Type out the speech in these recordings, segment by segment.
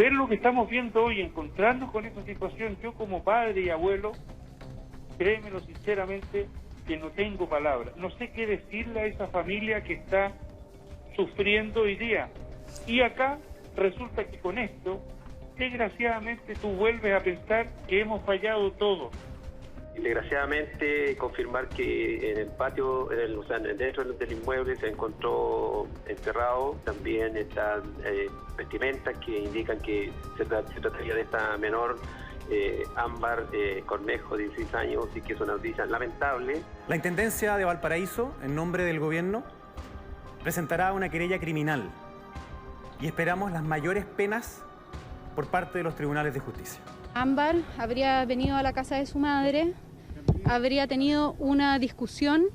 ver lo que estamos viendo hoy, encontrarnos con esta situación, yo como padre y abuelo, créemelo sinceramente, que no tengo palabras. No sé qué decirle a esa familia que está sufriendo hoy día. Y acá resulta que con esto, desgraciadamente, tú vuelves a pensar que hemos fallado todos. Desgraciadamente, confirmar que en el patio, dentro del inmueble se encontró enterrado. También están vestimentas que indican que se trataría de esta menor, Ámbar Cornejo, de 16 años, y que es una noticia lamentable. La Intendencia de Valparaíso, en nombre del gobierno, presentará una querella criminal y esperamos las mayores penas por parte de los tribunales de justicia. Ámbar habría venido a la casa de su madre, habría tenido una discusión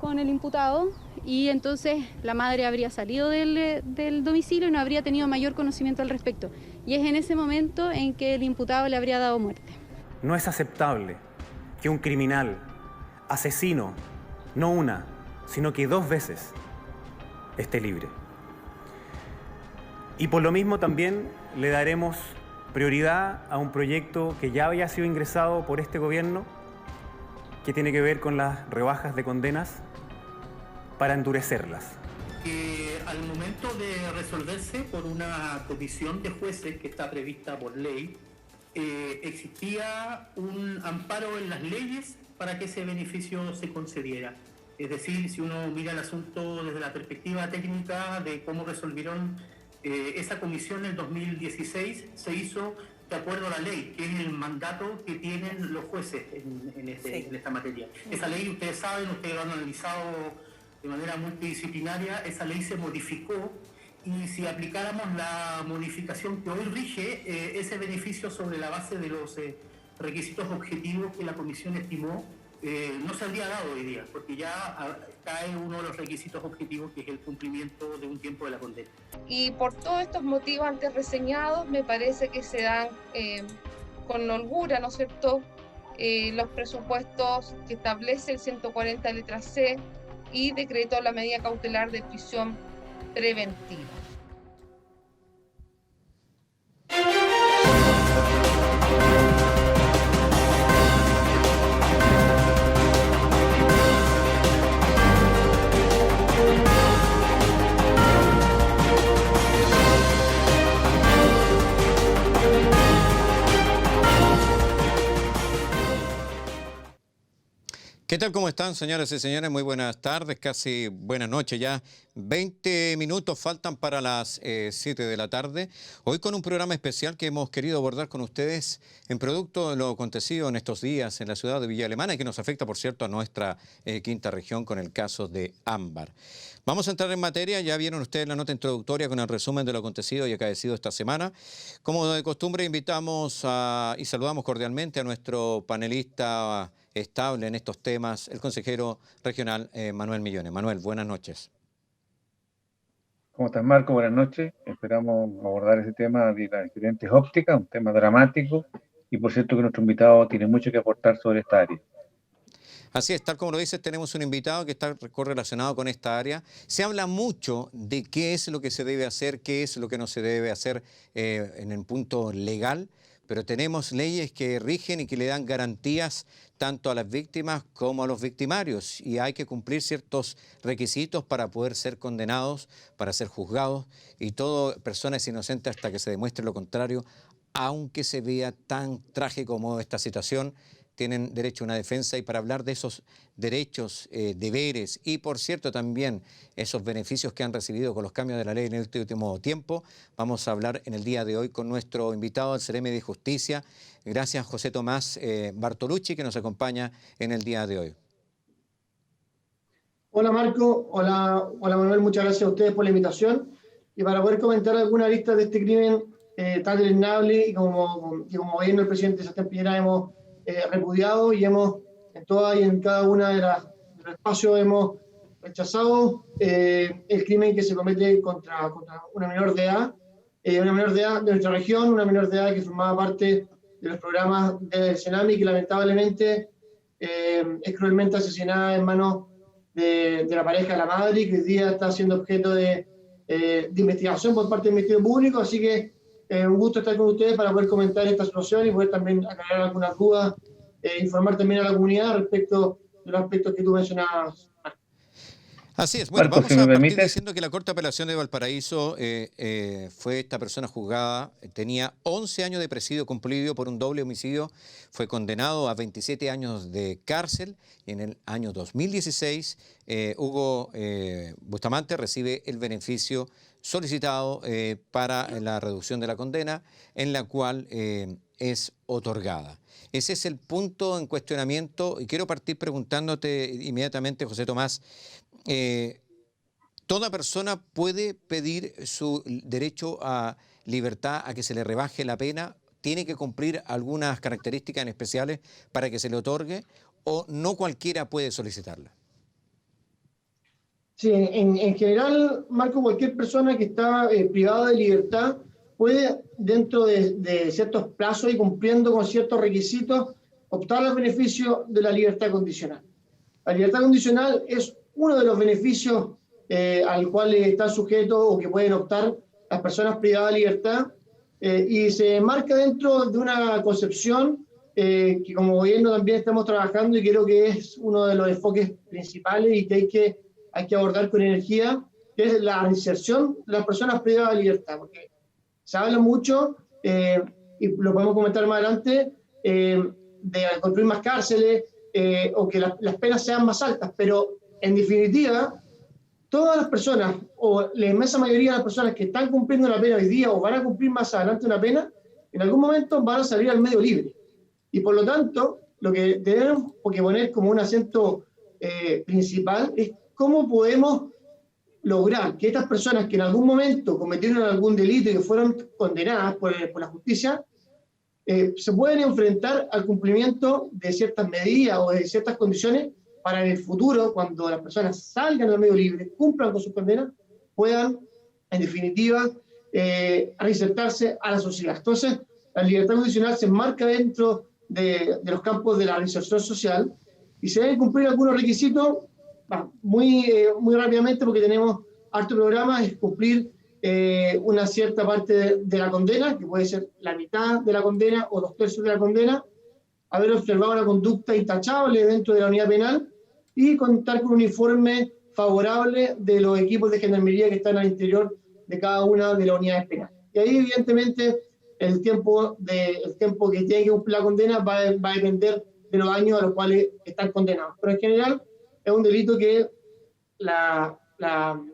con el imputado y entonces la madre habría salido del domicilio y no habría tenido mayor conocimiento al respecto. Y es en ese momento en que el imputado le habría dado muerte. No es aceptable que un criminal, asesino, no una, sino que 2 veces, esté libre. Y por lo mismo también le daremos prioridad a un proyecto que ya había sido ingresado por este gobierno, que tiene que ver con las rebajas de condenas para endurecerlas. Al momento de resolverse por una comisión de jueces que está prevista por ley, existía un amparo en las leyes para que ese beneficio se concediera. Es decir, si uno mira el asunto desde la perspectiva técnica de cómo resolvieron esa comisión en 2016, se hizo de acuerdo a la ley, que es el mandato que tienen los jueces en esta materia. Esa ley, ustedes saben, ustedes lo han analizado de manera multidisciplinaria, esa ley se modificó y si aplicáramos la modificación que hoy rige, ese beneficio sobre la base de los requisitos objetivos que la comisión estimó, no se habría dado hoy día, porque ya cae uno de los requisitos objetivos, que es el cumplimiento de un tiempo de la condena. Y por todos estos motivos antes reseñados, me parece que se dan con holgura, ¿no es cierto?, los presupuestos que establece el 140 letra C y decretó la medida cautelar de prisión preventiva. ¿Qué tal? ¿Cómo están, señoras y señores? Muy buenas tardes, casi buenas noches ya. 20 minutos faltan para las 7 de la tarde. Hoy con un programa especial que hemos querido abordar con ustedes en producto de lo acontecido en estos días en la ciudad de Villa Alemana y que nos afecta, por cierto, a nuestra quinta región con el caso de Ámbar. Vamos a entrar en materia. Ya vieron ustedes la nota introductoria con el resumen de lo acontecido y acaecido esta semana. Como de costumbre, invitamos y saludamos cordialmente a nuestro panelista estable en estos temas, el consejero regional Manuel Millones. Manuel, buenas noches. ¿Cómo estás, Marco? Buenas noches. Esperamos abordar ese tema de las diferentes ópticas, un tema dramático, y por cierto que nuestro invitado tiene mucho que aportar sobre esta área. Así es, tal como lo dices, tenemos un invitado que está correlacionado con esta área. Se habla mucho de qué es lo que se debe hacer, qué es lo que no se debe hacer en el punto legal, pero tenemos leyes que rigen y que le dan garantías tanto a las víctimas como a los victimarios, y hay que cumplir ciertos requisitos para poder ser condenados, para ser juzgados, y toda persona es inocente hasta que se demuestre lo contrario, aunque se vea tan trágico como esta situación. Tienen derecho a una defensa, y para hablar de esos derechos, deberes y, por cierto, también esos beneficios que han recibido con los cambios de la ley en este último tiempo, vamos a hablar en el día de hoy con nuestro invitado al CEREMI de Justicia. Gracias, José Tomás Bartolucci, que nos acompaña en el día de hoy. Hola, Marco. Hola, Manuel. Muchas gracias a ustedes por la invitación. Y para poder comentar alguna lista de este crimen tan deleznable y como gobierno del presidente Sebastián Piñera hemos repudiado y hemos en todas y en cada una de los espacios hemos rechazado el crimen que se comete contra una menor de edad de nuestra región, una menor de edad que formaba parte de los programas del Senami, que lamentablemente es cruelmente asesinada en manos de la pareja de la madre, que hoy día está siendo objeto de investigación por parte del Ministerio Público. Así que un gusto estar con ustedes para poder comentar esta situación y poder también aclarar algunas dudas, informar también a la comunidad respecto de los aspectos que tú mencionabas. Así es. Bueno, Marco, vamos si me a partir permites. diciendo que la Corte de Apelación de Valparaíso fue esta persona juzgada, tenía 11 años de presidio cumplido por un doble homicidio, fue condenado a 27 años de cárcel y en el año 2016 Hugo Bustamante recibe el beneficio solicitado para la reducción de la condena, en la cual es otorgada. Ese es el punto en cuestionamiento y quiero partir preguntándote inmediatamente, José Tomás, ¿toda persona puede pedir su derecho a libertad, a que se le rebaje la pena? ¿Tiene que cumplir algunas características en especiales para que se le otorgue o no cualquiera puede solicitarla? Sí, en general, Marco, cualquier persona que está privada de libertad puede, dentro de ciertos plazos y cumpliendo con ciertos requisitos, optar al beneficio de la libertad condicional. La libertad condicional es uno de los beneficios al cual están sujetos o que pueden optar las personas privadas de libertad y se enmarca dentro de una concepción que como gobierno también estamos trabajando y creo que es uno de los enfoques principales y que hay que abordar con energía, que es la reinserción de las personas privadas de libertad, porque se habla mucho, y lo podemos comentar más adelante, de construir más cárceles o que las penas sean más altas, pero en definitiva, todas las personas, o la inmensa mayoría de las personas que están cumpliendo la pena hoy día o van a cumplir más adelante una pena, en algún momento van a salir al medio libre. Y por lo tanto, lo que tenemos que poner como un acento principal es cómo podemos lograr que estas personas que en algún momento cometieron algún delito y que fueron condenadas por la justicia, se pueden enfrentar al cumplimiento de ciertas medidas o de ciertas condiciones para en el futuro, cuando las personas salgan al medio libre, cumplan con sus condenas, puedan, en definitiva, reinsertarse a la sociedad. Entonces, la libertad condicional se enmarca dentro de los campos de la reinserción social y se deben cumplir algunos requisitos muy rápidamente, porque tenemos harto programa, es cumplir una cierta parte de la condena, que puede ser la mitad de la condena o 2/3 de la condena, haber observado una conducta intachable dentro de la unidad penal y contar con un informe favorable de los equipos de gendarmería que están al interior de cada una de las unidades penales. Y ahí, evidentemente, el tiempo que tiene que cumplir la condena va a depender de los años a los cuales están condenados. Pero en general es un delito que la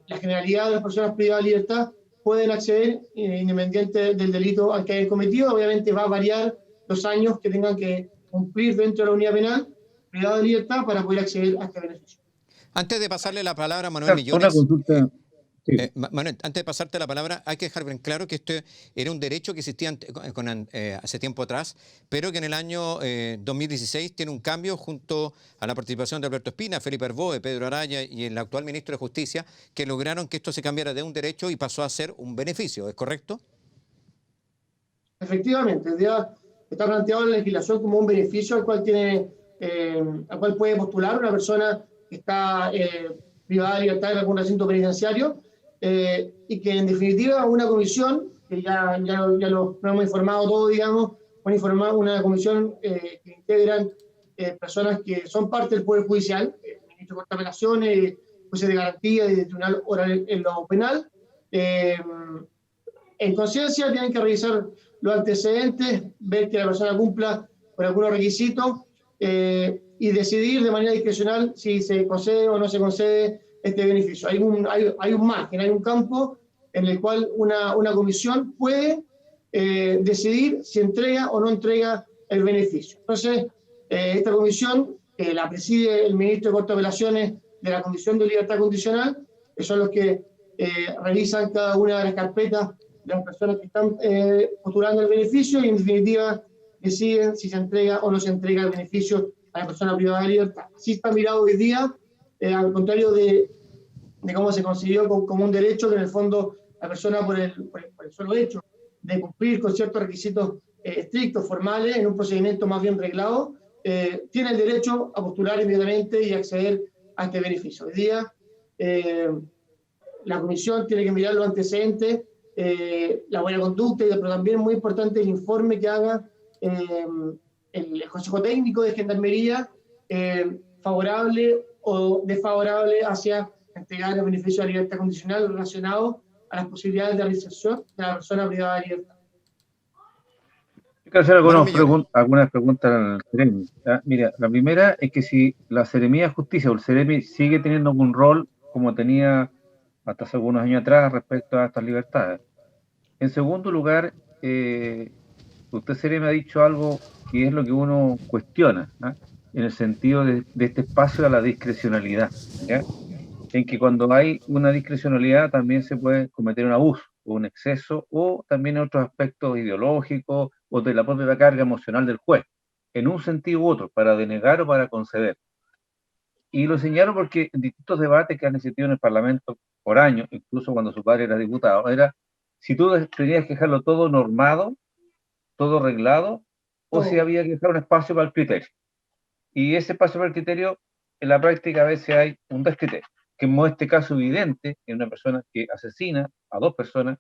generalidad de las personas privadas de libertad pueden acceder independiente del delito al que hayan cometido. Obviamente va a variar los años que tengan que cumplir dentro de la unidad penal privada de libertad para poder acceder a este beneficio. Antes de pasarle la palabra a Manuel Millones, una consulta. Sí. Manuel, antes de pasarte la palabra, hay que dejar bien claro que este era un derecho que existía hace tiempo atrás, pero que en el año 2016 tiene un cambio junto a la participación de Alberto Espina, Felipe Arboe, Pedro Araya y el actual ministro de Justicia, que lograron que esto se cambiara de un derecho y pasó a ser un beneficio, ¿es correcto? Efectivamente, ya está planteado en la legislación como un beneficio al cual puede postular una persona que está privada de libertad en algún recinto penitenciario, y que en definitiva una comisión, que ya lo hemos informado todos, digamos, una comisión que integran personas que son parte del Poder Judicial, el ministro de Corte de Apelaciones, jueces de garantía y de Tribunal Oral en lo penal. En conciencia tienen que revisar los antecedentes, ver que la persona cumpla con algunos requisitos y decidir de manera discrecional si se concede o no se concede este beneficio. Hay un margen, hay un campo en el cual una comisión puede decidir si entrega o no entrega el beneficio. Entonces, esta comisión, que la preside el ministro de Corte de Apelaciones de la Comisión de Libertad Condicional, que son los que revisan cada una de las carpetas de las personas que están postulando el beneficio y en definitiva deciden si se entrega o no se entrega el beneficio a la persona privada de libertad. Así está mirado hoy día, al contrario de cómo se consiguió como un derecho, que en el fondo la persona por el solo hecho de cumplir con ciertos requisitos estrictos, formales, en un procedimiento más bien reglado, tiene el derecho a postular inmediatamente y acceder a este beneficio. Hoy día la comisión tiene que mirar los antecedentes la buena conducta, pero también es muy importante el informe que haga el Consejo Técnico de Gendarmería, favorable o desfavorable hacia entregar el beneficio de la libertad condicional relacionado a las posibilidades de realización de la persona privada de libertad. Quiero hacer algunas preguntas al Ceremi. Mira, la primera es que si la Seremía de Justicia o el Ceremi sigue teniendo un rol como tenía hasta hace algunos años atrás respecto a estas libertades. En segundo lugar, usted, Ceremi, ha dicho algo que es lo que uno cuestiona, en el sentido de este espacio a la discrecionalidad, ¿ya? En que cuando hay una discrecionalidad también se puede cometer un abuso o un exceso, o también otros aspectos ideológicos o de la propia carga emocional del juez, en un sentido u otro, para denegar o para conceder. Y lo señalo porque en distintos debates que han existido en el Parlamento por años, incluso cuando su padre era diputado, era si tú tenías que dejarlo todo normado, todo arreglado, o si había que dejar un espacio para el criterio. Y ese espacio para el criterio, en la práctica a veces hay un descriterio, que en este caso evidente en una persona que asesina a 2 personas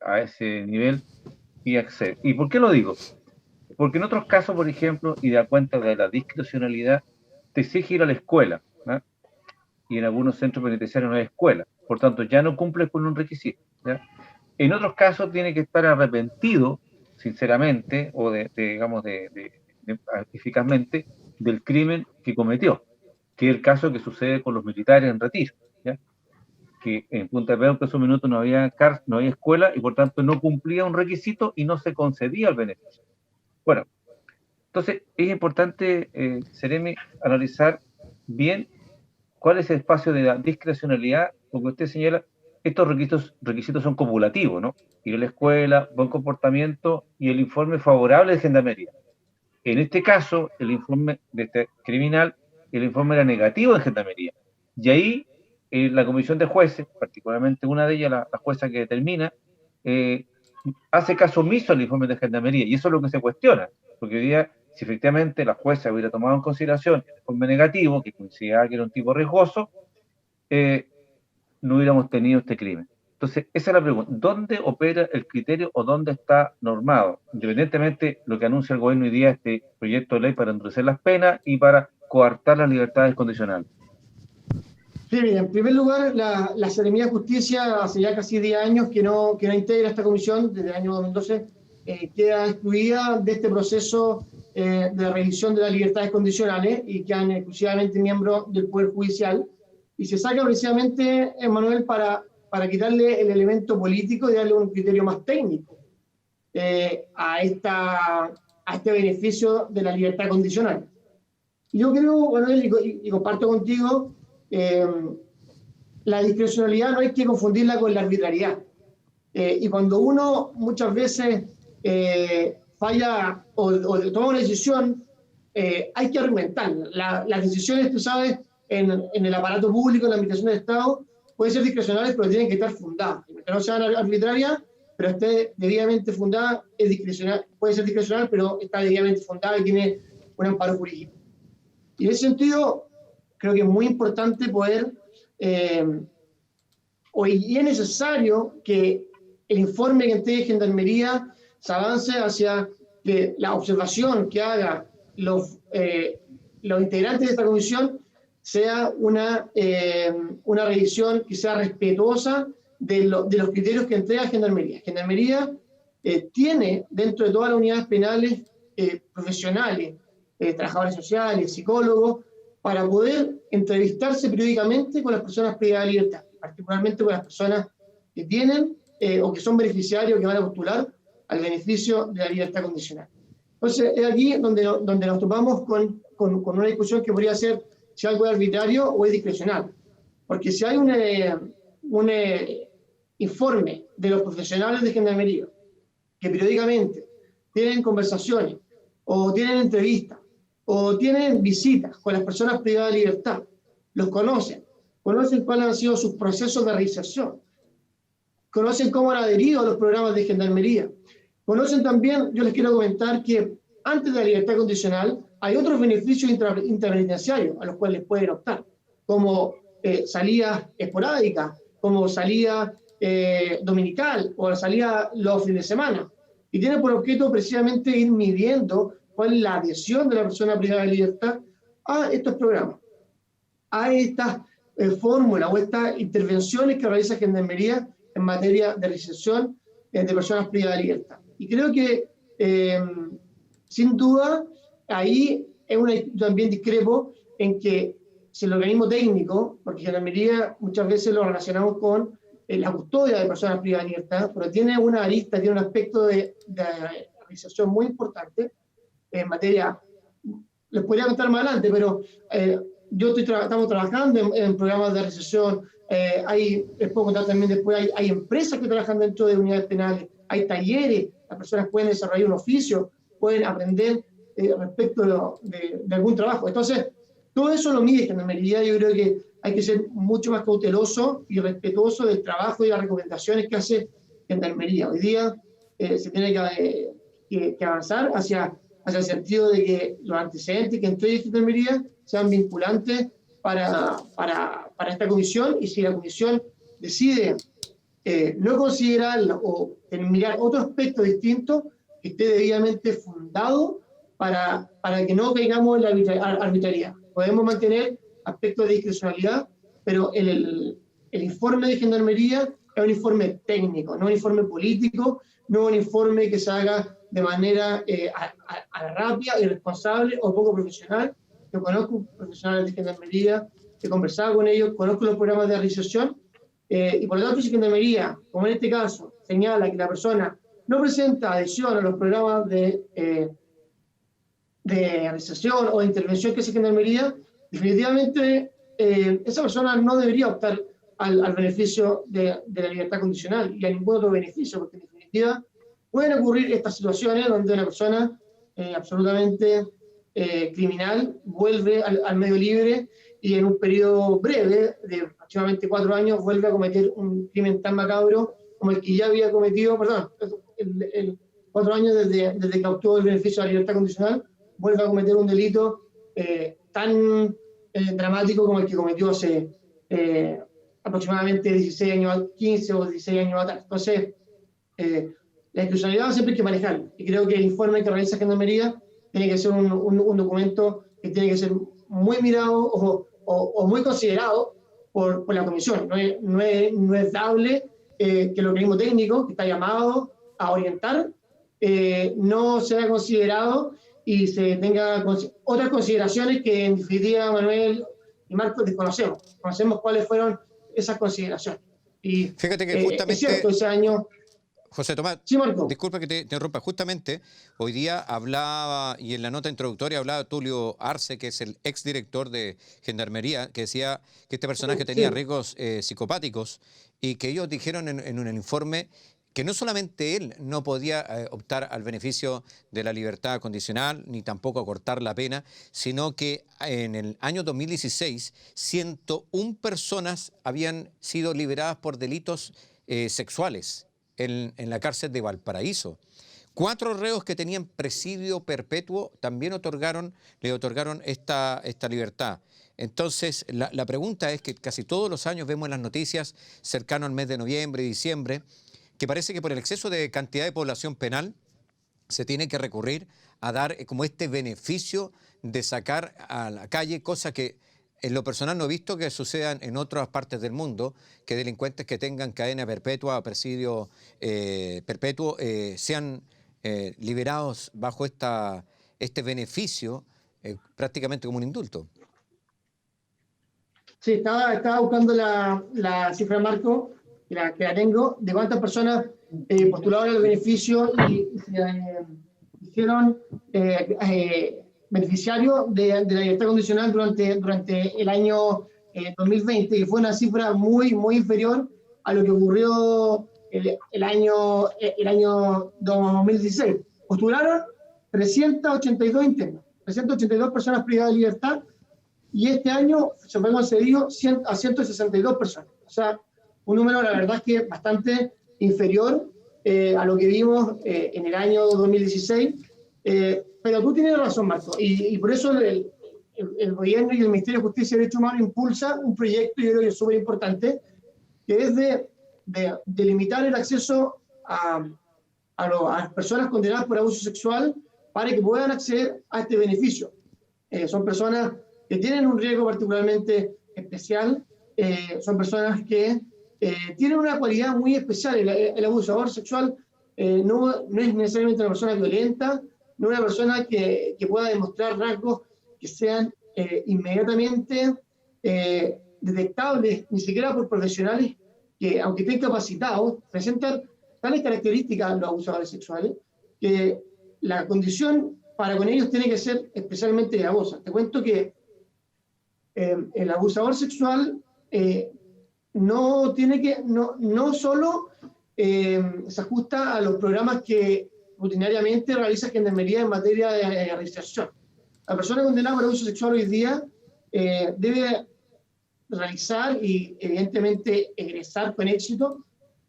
a ese nivel y accede. ¿Y por qué lo digo? Porque en otros casos, por ejemplo, y da cuenta de la discrecionalidad, te exige ir a la escuela, ¿no? Y en algunos centros penitenciarios no hay escuela, por tanto ya no cumples con un requisito, ¿ya? En otros casos tiene que estar arrepentido, sinceramente, o eficazmente, del crimen que cometió, que es el caso que sucede con los militares en retiro, ¿ya? Que en Punta Arenas en esos minutos no había escuela y por tanto no cumplía un requisito y no se concedía el beneficio. Bueno, entonces es importante, Ceremi, analizar bien cuál es el espacio de la discrecionalidad, porque usted señala, estos requisitos son cumulativos, ¿no? Ir a la escuela, buen comportamiento y el informe favorable de Gendarmería. En este caso, el informe de este criminal, el informe era negativo de Gendarmería. Y ahí la comisión de jueces, particularmente una de ellas, la jueza que determina, hace caso omiso al informe de Gendarmería. Y eso es lo que se cuestiona. Porque hoy día, si efectivamente la jueza hubiera tomado en consideración el informe negativo, que consideraba que era un tipo riesgoso, no hubiéramos tenido este crimen. Entonces, esa es la pregunta. ¿Dónde opera el criterio o dónde está normado? Independientemente lo que anuncia el gobierno hoy día, este proyecto de ley para endurecer las penas y para coartar las libertades condicionales. Sí, bien. En primer lugar, la Seremía de Justicia hace ya casi 10 años que no integra esta comisión, desde el año 2012, queda excluida de este proceso de revisión de las libertades condicionales y quedan exclusivamente miembros del Poder Judicial. Y se saca precisamente, Manuel, para quitarle el elemento político y darle un criterio más técnico a este beneficio de la libertad condicional. Yo creo, Manuel, y comparto contigo, la discrecionalidad no hay que confundirla con la arbitrariedad. Y cuando uno muchas veces falla o toma una decisión, hay que argumentar. Las decisiones, tú sabes, en el aparato público, en la administración del Estado, pueden ser discrecionales, pero tienen que estar fundadas. Que no sean arbitrarias, pero esté debidamente fundada, es discrecional, puede ser discrecional, pero está debidamente fundada y tiene un amparo jurídico. Y en ese sentido, creo que es muy importante poder, y es necesario que el informe que entregue Gendarmería se avance hacia que la observación que haga los integrantes de esta comisión sea una revisión que sea respetuosa de los criterios que entrega Gendarmería. Gendarmería tiene dentro de todas las unidades penales profesionales, trabajadores sociales, psicólogos, para poder entrevistarse periódicamente con las personas privadas de libertad, particularmente con las personas que tienen o que son beneficiarios que van a postular al beneficio de la libertad condicional. Entonces, es aquí donde nos topamos con una discusión que podría ser si algo es arbitrario o es discrecional. Porque si hay un informe de los profesionales de Gendarmería que periódicamente tienen conversaciones o tienen entrevistas o tienen visitas con las personas privadas de libertad, los conocen cuáles han sido sus procesos de reinserción, conocen cómo han adherido a los programas de Gendarmería, conocen también, yo les quiero comentar que antes de la libertad condicional hay otros beneficios intrapenitenciarios a los cuales pueden optar, como salidas esporádicas, como salidas dominical o la salida los fines de semana. Y tiene por objeto precisamente ir midiendo cuál es la adhesión de la persona privada de libertad a estos programas, a estas fórmulas o estas intervenciones que realiza Gendarmería en materia de reinserción de personas privadas de libertad. Y creo que, sin duda, ahí yo también discrepo en que si el organismo técnico, porque Gendarmería muchas veces lo relacionamos con la custodia de personas privadas de libertad, pero tiene una arista, tiene un aspecto de reinserción muy importante en materia, les podría contar más adelante, pero estamos trabajando en programas de reinserción, les puedo contar también después, hay empresas que trabajan dentro de unidades penales, hay talleres, las personas pueden desarrollar un oficio, pueden aprender respecto de algún trabajo. Entonces, todo eso lo mide Gendarmería. Yo creo que hay que ser mucho más cauteloso y respetuoso del trabajo y las recomendaciones que hace Gendarmería. Hoy día se tiene que avanzar hacia el sentido de que los antecedentes que entregue Gendarmería sean vinculantes para esta comisión, y si la comisión decide no considerarlo o mirar otro aspecto distinto, que esté debidamente fundado para que no caigamos en la arbitrariedad. Podemos mantener aspectos de discrecionalidad, pero el informe de Gendarmería es un informe técnico, no un informe político, no un informe que se haga de manera a la rápida, irresponsable o poco profesional. Yo conozco profesionales de Gendarmería, he conversado con ellos, conozco los programas de reinserción, y por lo tanto, si Gendarmería, como en este caso, señala que la persona no presenta adhesión a los programas de reinserción o de intervención que hace Gendarmería, definitivamente esa persona no debería optar al beneficio de la libertad condicional y a ningún otro beneficio, porque en definitiva pueden ocurrir estas situaciones donde una persona absolutamente criminal vuelve al medio libre y en un periodo breve de aproximadamente 4 años vuelve a cometer un crimen tan macabro como el que ya había cometido, 4 años desde que obtuvo el beneficio de la libertad condicional, vuelve a cometer un delito tan dramático como el que cometió hace aproximadamente 16 años, 15 o 16 años atrás. Entonces, la exclusionalidad siempre hay que manejarla, y creo que el informe que realiza Gendarmería tiene que ser un documento que tiene que ser muy mirado o muy considerado por la comisión. No es dable que el organismo técnico, que está llamado a orientar, no sea considerado y se tenga otras consideraciones que en definitiva Manuel y Marco desconocemos. Conocemos cuáles fueron esas consideraciones. Y fíjate que justamente... es cierto, ese año... José Tomás, sí, Marco. Disculpa que te interrumpa. Justamente hoy día hablaba, y en la nota introductoria hablaba Tulio Arce, que es el exdirector de Gendarmería, que decía que este personaje tenía riesgos psicopáticos, y que ellos dijeron en un informe que no solamente él no podía optar al beneficio de la libertad condicional, ni tampoco acortar la pena, sino que en el año 2016, 101 personas habían sido liberadas por delitos sexuales en la cárcel de Valparaíso. 4 reos que tenían presidio perpetuo también le otorgaron esta libertad. Entonces, la pregunta es que casi todos los años vemos en las noticias, cercano al mes de noviembre y diciembre, que parece que por el exceso de cantidad de población penal se tiene que recurrir a dar como este beneficio de sacar a la calle, cosa que en lo personal no he visto que sucedan en otras partes del mundo, que delincuentes que tengan cadena perpetua o presidio perpetuo sean liberados bajo este beneficio prácticamente como un indulto. Sí, estaba buscando la cifra, Marco, que la tengo, de cuántas personas postularon el beneficio y se hicieron beneficiarios de la libertad condicional durante el año 2020, que fue una cifra muy, muy inferior a lo que ocurrió el año 2016. Postularon 382 internos, 382 personas privadas de libertad, y este año se fue concedido a 162 personas. O sea, un número, la verdad, es que bastante inferior a lo que vimos en el año 2016. Pero tú tienes razón, Marco, y por eso el gobierno y el Ministerio de Justicia y Derechos Humanos impulsa un proyecto, yo creo que es súper importante, que es de de limitar el acceso a las personas condenadas por abuso sexual para que puedan acceder a este beneficio. Son personas que tienen un riesgo particularmente especial, son personas que tienen una cualidad muy especial. El abusador sexual no es necesariamente una persona violenta, no es una persona que pueda demostrar rasgos que sean inmediatamente detectables, ni siquiera por profesionales que, aunque estén capacitados, presentan tales características los abusadores sexuales que la condición para con ellos tiene que ser especialmente gravosa. Te cuento que el abusador sexual no solo se ajusta a los programas que rutinariamente realiza Gendarmería en materia de reinserción. La persona condenada por abuso sexual hoy día debe realizar y evidentemente egresar con éxito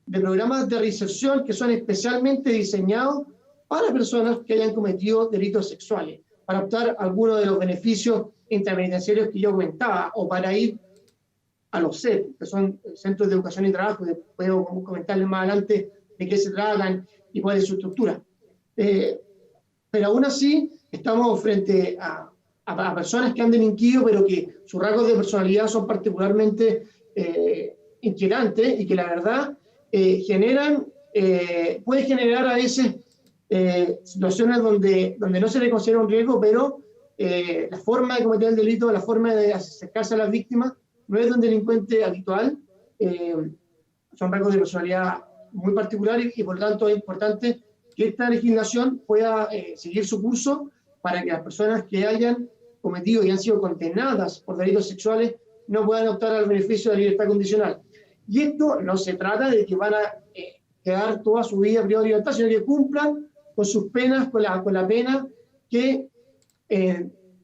de programas de reinserción que son especialmente diseñados para personas que hayan cometido delitos sexuales, para optar algunos de los beneficios intrapenitenciarios que yo comentaba, o para ir a los CEP, que son Centros de Educación y Trabajo, que puedo comentarles más adelante de qué se tratan y cuál es su estructura. Pero aún así, estamos frente a personas que han delinquido, pero que sus rasgos de personalidad son particularmente inquietantes y que la verdad puede generar a veces situaciones donde no se le considera un riesgo, pero la forma de cometer el delito, la forma de acercarse a las víctimas, no es de un delincuente habitual, son rasgos de personalidad muy particulares y por lo tanto es importante que esta legislación pueda seguir su curso para que las personas que hayan cometido y han sido condenadas por delitos sexuales no puedan optar al beneficio de la libertad condicional. Y esto no se trata de que van a quedar toda su vida privada de libertad, sino que cumplan con sus penas, con la pena que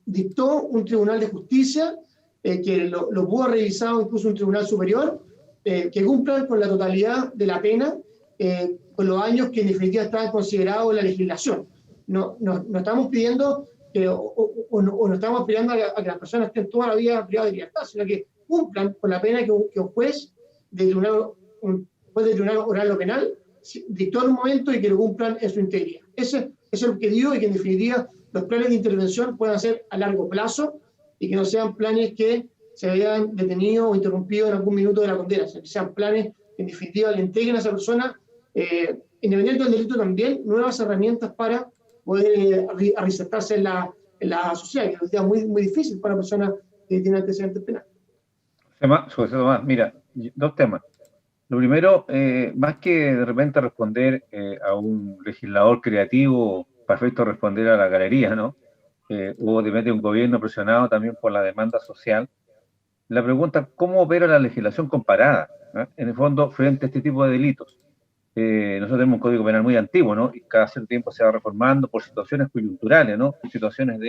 dictó un tribunal de justicia, que lo pudo haber revisado incluso un tribunal superior, que cumplan con la totalidad de la pena, con los años que en definitiva estaban considerados en la legislación. No estamos pidiendo no estamos aspirando a que las personas estén toda la vida privadas de libertad, sino que cumplan con la pena que un juez del Tribunal Oral o Penal dictó en un momento y que lo cumplan en su integridad. Ese es el objetivo, y que en definitiva los planes de intervención puedan ser a largo plazo y que no sean planes que se vean detenidos o interrumpidos en algún minuto de la condena, sino que sean planes que en definitiva le entreguen a esa persona, independiente del delito también, nuevas herramientas para poder reinsertarse en la sociedad, que es muy, muy difícil para personas que tienen antecedentes penales. Mira, dos temas. Lo primero, más que de repente responder a un legislador creativo, perfecto responder a la galería, ¿no? O de repente un gobierno presionado también por la demanda social, la pregunta, ¿cómo opera la legislación comparada, ¿no? En el fondo, frente a este tipo de delitos? Nosotros tenemos un código penal muy antiguo, ¿no? Y cada cierto tiempo se va reformando por situaciones coyunturales, ¿no? Por situaciones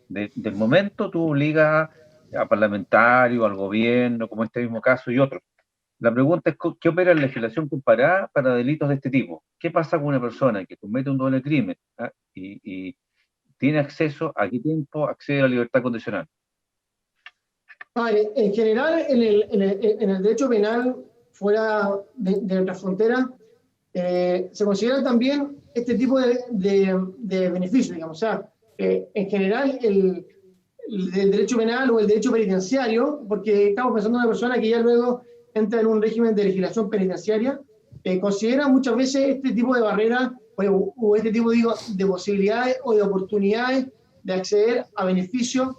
del momento, tú obligas a parlamentarios, al gobierno, como este mismo caso y otros. La pregunta es, ¿qué opera la legislación comparada para delitos de este tipo? ¿Qué pasa con una persona que comete un doble crimen y tiene acceso, a qué tiempo accede a la libertad condicional? En general, en el derecho penal fuera de nuestra frontera, se considera también este tipo de beneficios, digamos. O sea, en general, el derecho penal o el derecho penitenciario, porque estamos pensando en una persona que ya luego entra en un régimen de legislación penitenciaria, considera muchas veces este tipo de barreras o este tipo, de posibilidades o de oportunidades de acceder a beneficios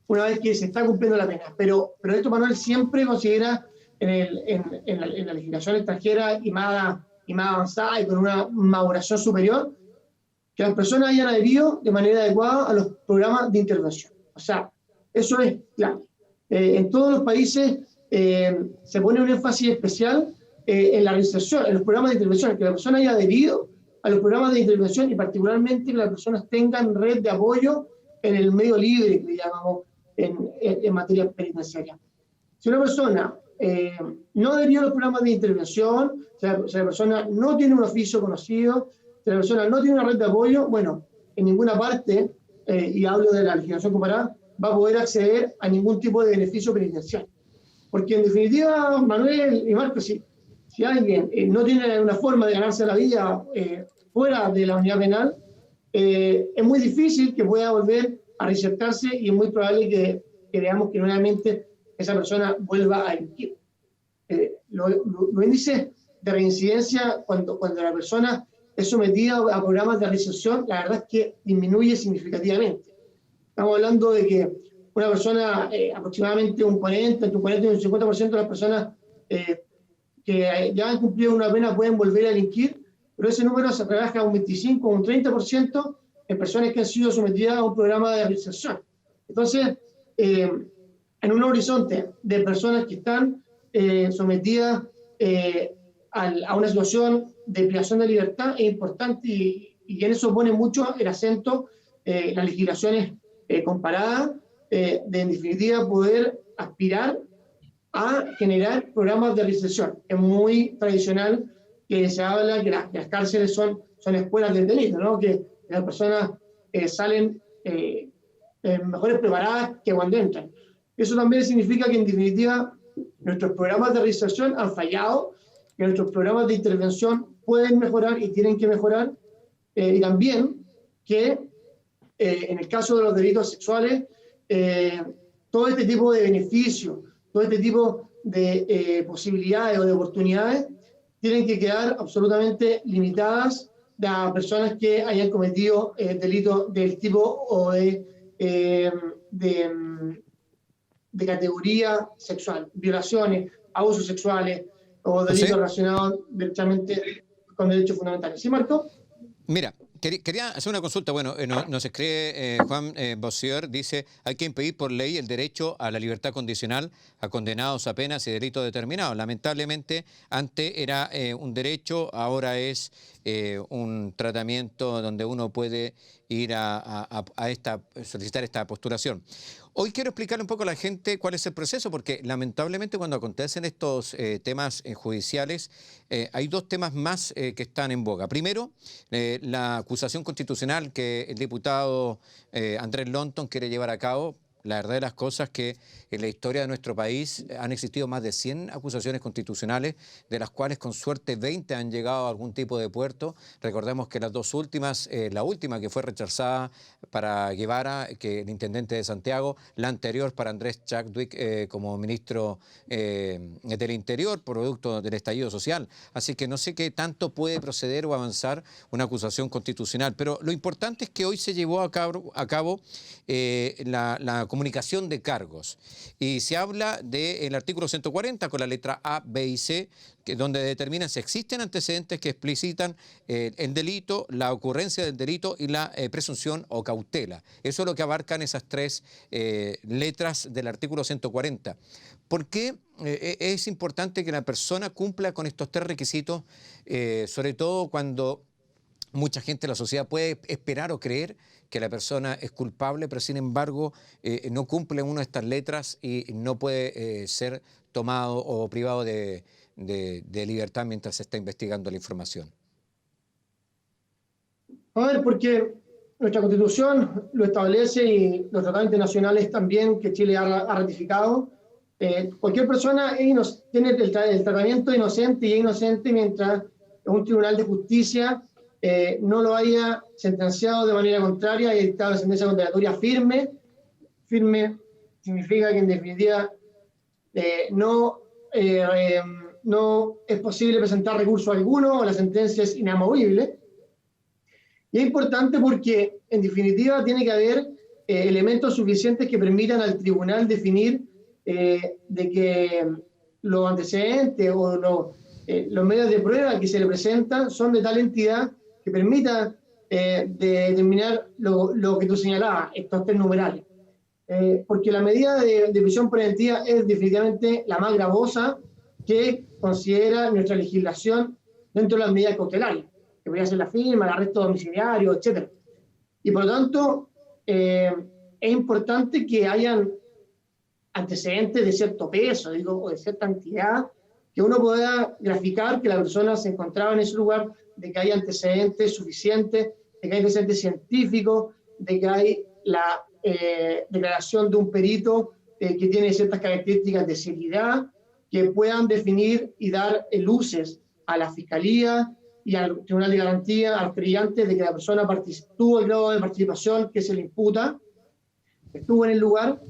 una vez que se está cumpliendo la pena. Pero esto, Manuel, siempre considera en la legislación extranjera y más avanzada y con una maduración superior, que las personas hayan adherido de manera adecuada a los programas de intervención. O sea, eso es clave. En todos los países se pone un énfasis especial en la reinserción, en los programas de intervención, que la persona haya adherido a los programas de intervención y particularmente que las personas tengan red de apoyo en el medio libre, que llamamos en materia penitenciaria. Si una persona no adherió a los programas de intervención, si la persona no tiene un oficio conocido, si la persona no tiene una red de apoyo, bueno, en ninguna parte, y hablo de la legislación comparada, va a poder acceder a ningún tipo de beneficio penitenciario. Porque en definitiva, Manuel y Marco, si alguien no tiene una forma de ganarse la vida fuera de la unidad penal, es muy difícil que pueda volver a reinsertarse y es muy probable que veamos que nuevamente esa persona vuelva a delinquir. Los índices de reincidencia cuando la persona es sometida a programas de reinserción, la verdad es que disminuye significativamente. Estamos hablando de que una persona, aproximadamente entre un 40 y un 50% de las personas que ya han cumplido una pena pueden volver a delinquir, pero ese número se rebaja a un 25 o un 30% en personas que han sido sometidas a un programa de reinserción. Entonces, en un horizonte de personas que están sometidas a una situación de privación de libertad es importante y en eso pone mucho el acento las legislaciones comparadas, de en definitiva poder aspirar a generar programas de reinserción. Es muy tradicional que se habla que las cárceles son escuelas del delito, ¿no? Que las personas salen mejores preparadas que cuando entran. Eso también significa que en definitiva nuestros programas de reinserción han fallado, que nuestros programas de intervención pueden mejorar y tienen que mejorar, y también que en el caso de los delitos sexuales, todo este tipo de beneficios, todo este tipo de posibilidades o de oportunidades tienen que quedar absolutamente limitadas a personas que hayan cometido delitos del tipo o de categoría sexual, violaciones, abusos sexuales o delitos relacionados directamente con derechos fundamentales. ¿Sí, Marco? Mira, quería hacer una consulta. Bueno, nos escribe Juan Bossier, dice, hay que impedir por ley el derecho a la libertad condicional a condenados a penas y delitos determinados. Lamentablemente, antes era un derecho, ahora es un tratamiento donde uno puede ir a solicitar esta postulación. Hoy quiero explicarle un poco a la gente cuál es el proceso, porque lamentablemente cuando acontecen estos temas judiciales, hay dos temas más que están en boga. Primero, la acusación constitucional que el diputado Andrés Longton quiere llevar a cabo. La verdad de las cosas es que en la historia de nuestro país han existido más de 100 acusaciones constitucionales, de las cuales con suerte 20 han llegado a algún tipo de puerto. Recordemos que las dos últimas, la última que fue rechazada para Guevara, que el intendente de Santiago, la anterior para Andrés Chadwick como ministro del Interior, producto del estallido social. Así que no sé qué tanto puede proceder o avanzar una acusación constitucional, pero lo importante es que hoy se llevó a cabo la comunicación de cargos. Y se habla del artículo 140 con la letra A, B y C, donde determinan si existen antecedentes que explicitan el delito, la ocurrencia del delito y la presunción o cautela. Eso es lo que abarcan esas tres letras del artículo 140. ¿Por qué es importante que la persona cumpla con estos tres requisitos, sobre todo cuando mucha gente de la sociedad puede esperar o creer que la persona es culpable, pero sin embargo no cumple una de estas letras y no puede ser tomado o privado de libertad mientras se está investigando la información? A ver, porque nuestra Constitución lo establece y los tratados internacionales también que Chile ha ratificado. Cualquier persona tiene el tratamiento inocente y es inocente mientras un tribunal de justicia no lo haya sentenciado de manera contraria y dictado sentencia condenatoria firme. Firme significa que en definitiva no es posible presentar recurso alguno o la sentencia es inamovible. Y es importante porque en definitiva tiene que haber elementos suficientes que permitan al tribunal definir de que los antecedentes o los medios de prueba que se le presentan son de tal entidad que permita determinar lo que tú señalabas, estos tres numerales. Porque la medida de prisión preventiva es definitivamente la más gravosa que considera nuestra legislación dentro de las medidas cautelares, que podría ser la firma, el arresto domiciliario, etc. Y por lo tanto, es importante que hayan antecedentes de cierto peso, o de cierta entidad, que uno pueda graficar que la persona se encontraba en ese lugar, de que hay antecedentes suficientes, de que hay antecedentes científicos, de que hay la declaración de un perito que tiene ciertas características de seriedad, que puedan definir y dar luces a la Fiscalía y al Tribunal de Garantía, a los querellantes, de que la persona tuvo el grado de participación que se le imputa, estuvo en el lugar,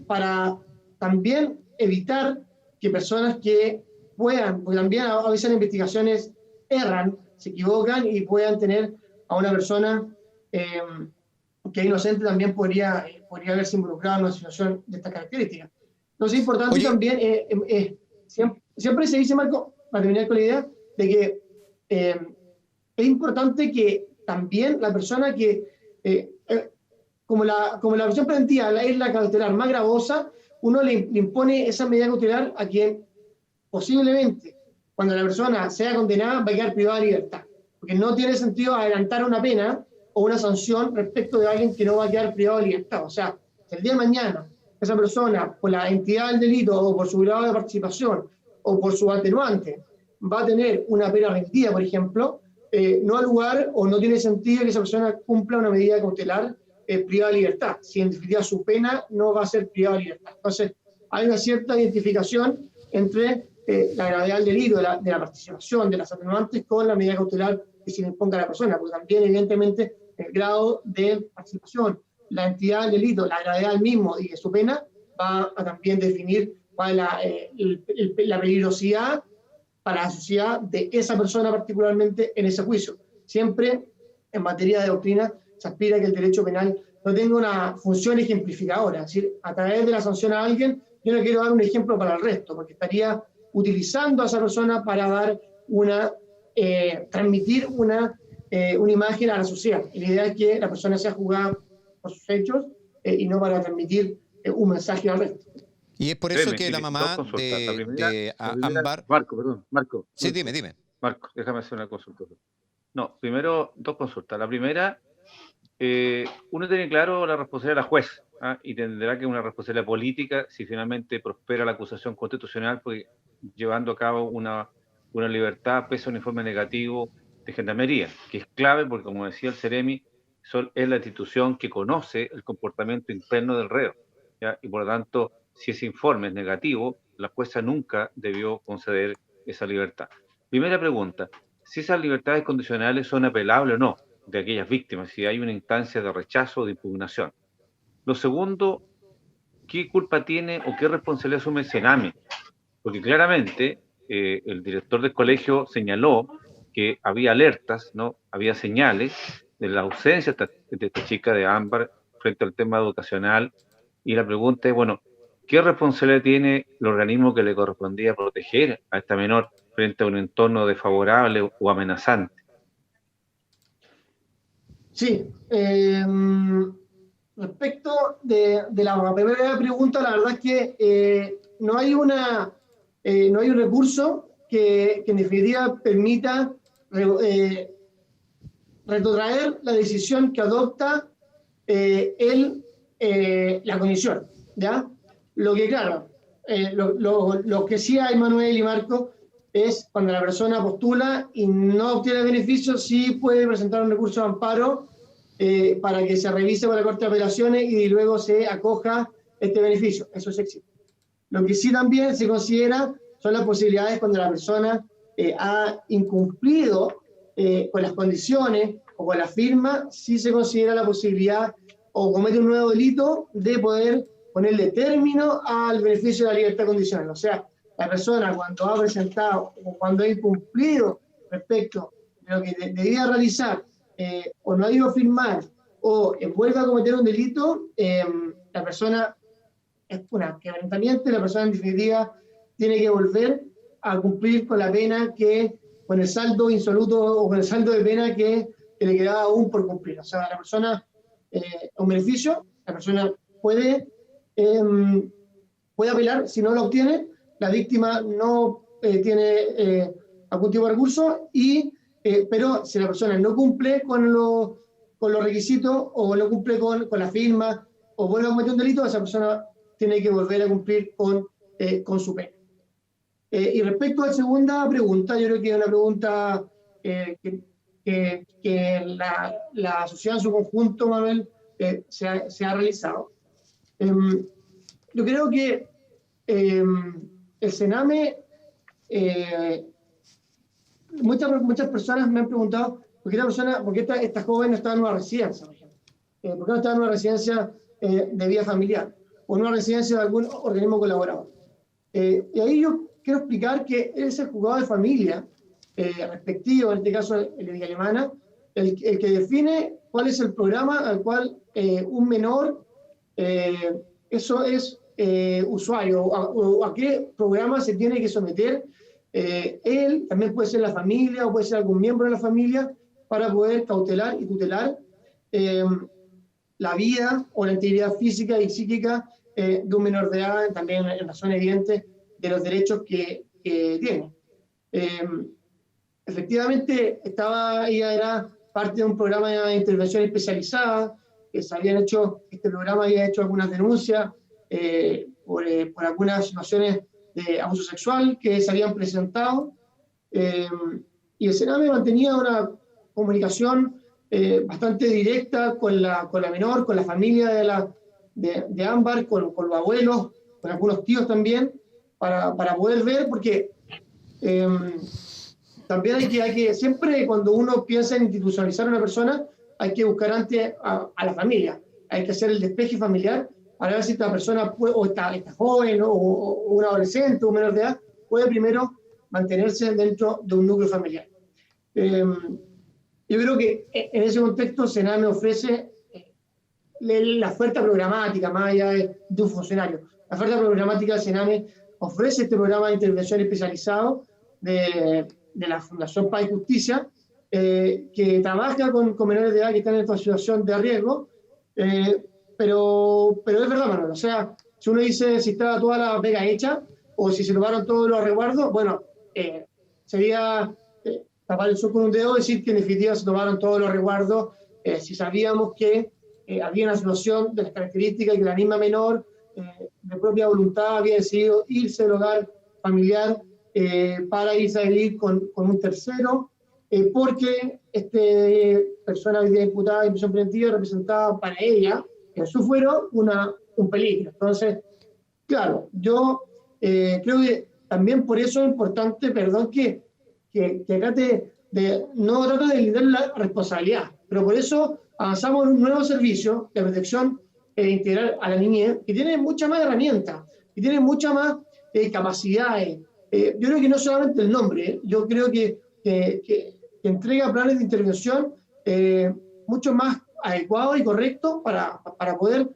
para también evitar que personas que puedan, porque también a veces las investigaciones erran, se equivocan y puedan tener a una persona que es inocente, también podría haberse involucrado en una situación de estas características. Entonces es importante también, siempre se dice, Marco, para terminar con la idea, de que es importante que también la persona que, como la prisión preventiva es la cautelar más gravosa, uno le impone esa medida cautelar a quien posiblemente, cuando la persona sea condenada, va a quedar privada de libertad. Porque no tiene sentido adelantar una pena o una sanción respecto de alguien que no va a quedar privado de libertad. O sea, el día de mañana, esa persona, por la entidad del delito o por su grado de participación o por su atenuante, va a tener una pena remitida, por ejemplo, no ha lugar o no tiene sentido que esa persona cumpla una medida cautelar privada de libertad. Si en definitiva su pena no va a ser privada de libertad. Entonces, hay una cierta identificación entre la gravedad del delito, de la participación, de las atenuantes, con la medida cautelar que se le imponga a la persona, porque también, evidentemente, el grado de participación, la entidad del delito, la gravedad del mismo y de su pena, va a también definir cuál es la peligrosidad para la sociedad de esa persona particularmente en ese juicio. Siempre, en materia de doctrina, se aspira a que el derecho penal no tenga una función ejemplificadora, es decir, a través de la sanción a alguien, yo no quiero dar un ejemplo para el resto, porque estaría utilizando a esa persona para dar transmitir una imagen a la sociedad. Y la idea es que la persona sea juzgada por sus hechos y no para transmitir un mensaje al resto. Y es por eso que la mamá de Ámbar... Marco. Sí, dime. Marco, déjame hacer una consulta. No, primero, dos consultas. La primera, uno tiene claro la responsabilidad de la juez, y tendrá que una responsabilidad política si finalmente prospera la acusación constitucional, porque llevando a cabo una libertad pese a un informe negativo de Gendarmería, que es clave porque, como decía el Ceremi, es la institución que conoce el comportamiento interno del reo, ¿ya? Y por lo tanto, si ese informe es negativo, la jueza nunca debió conceder esa libertad. Primera pregunta, si esas libertades condicionales son apelables o no de aquellas víctimas, si hay una instancia de rechazo o de impugnación. Lo segundo, ¿qué culpa tiene o qué responsabilidad asume el Sename? Porque claramente el director del colegio señaló que había alertas, ¿no? Había señales de la ausencia de esta chica de Ámbar frente al tema educacional, y la pregunta es, bueno, ¿qué responsabilidad tiene el organismo que le correspondía proteger a esta menor frente a un entorno desfavorable o amenazante? Sí, respecto de la primera pregunta, la verdad es que no hay un recurso que en definitiva permita retrotraer la decisión que adopta la comisión, ¿ya? Lo que, claro, lo que sí hay, Manuel y Marco, es cuando la persona postula y no obtiene beneficios, sí puede presentar un recurso de amparo para que se revise por la Corte de Apelaciones y luego se acoja este beneficio. Eso sí existe. Lo que sí también se considera son las posibilidades cuando la persona ha incumplido con las condiciones o con la firma, sí se considera la posibilidad o comete un nuevo delito de poder ponerle término al beneficio de la libertad condicional. O sea, la persona cuando ha presentado o cuando ha incumplido respecto de lo que debía realizar o no ha ido a firmar o vuelve a cometer un delito, la persona es un quebrantamiento y la persona en definitiva tiene que volver a cumplir con la pena con el saldo insoluto o con el saldo de pena que le quedaba aún por cumplir. O sea, la persona, un beneficio, la persona puede apelar, si no lo obtiene, la víctima no tiene algún tipo de recurso, pero si la persona no cumple con los requisitos o no cumple con la firma o vuelve a cometer un delito, esa persona tiene que volver a cumplir con su pena. Y respecto a la segunda pregunta, yo creo que es una pregunta que la sociedad en su conjunto, Manuel, se ha realizado. yo creo que el Sename, muchas personas me han preguntado por qué esta joven no estaba en una residencia, por ejemplo. ¿Por qué no estaba en una residencia de vida familiar o en una residencia de algún organismo colaborador? Y ahí yo quiero explicar que es el juzgado de familia respectivo, en este caso el de Villa Alemana, el que define cuál es el programa al cual un menor eso es usuario o a qué programa se tiene que someter él, también puede ser la familia o puede ser algún miembro de la familia, para poder cautelar y tutelar la vida o la integridad física y psíquica de un menor de edad, también en razón evidente de los derechos que tiene. Efectivamente, ella era parte de un programa de intervención especializada, que se habían hecho, este programa había hecho algunas denuncias por algunas situaciones de abuso sexual que se habían presentado, y el Sename mantenía una comunicación bastante directa con la menor, con la familia de Ámbar, con los abuelos, con algunos tíos también, para poder ver, porque también hay que, siempre cuando uno piensa en institucionalizar a una persona, hay que buscar antes a la familia, hay que hacer el despeje familiar para ver si esta persona o está joven o un adolescente o un menor de edad puede primero mantenerse dentro de un núcleo familiar. Yo creo que en ese contexto Sename ofrece la oferta programática más allá de un funcionario. La oferta programática de Sename ofrece este programa de intervención especializado de la Fundación Paz y Justicia, que trabaja con menores de edad que están en esta situación de riesgo, pero es verdad, Manuel, o sea, si uno dice si estaba toda la pega hecha o si se tomaron todos los resguardos, bueno, sería tapar el sol con un dedo, decir que en definitiva se tomaron todos los resguardos si sabíamos que había una situación de las características y que la misma menor de propia voluntad había decidido irse del hogar familiar para irse a vivir con un tercero, porque persona hoy día imputada en prisión preventiva representaba para ella, en su fuero, un peligro. Entonces, claro, yo creo que también por eso es importante, perdón, que trate no trata de limitar la responsabilidad, pero por eso avanzamos en un nuevo servicio de protección integral a la niñez, que tiene muchas más herramientas, que tiene muchas más capacidades. Yo creo que no solamente el nombre, yo creo que entrega planes de intervención mucho más adecuados y correctos para poder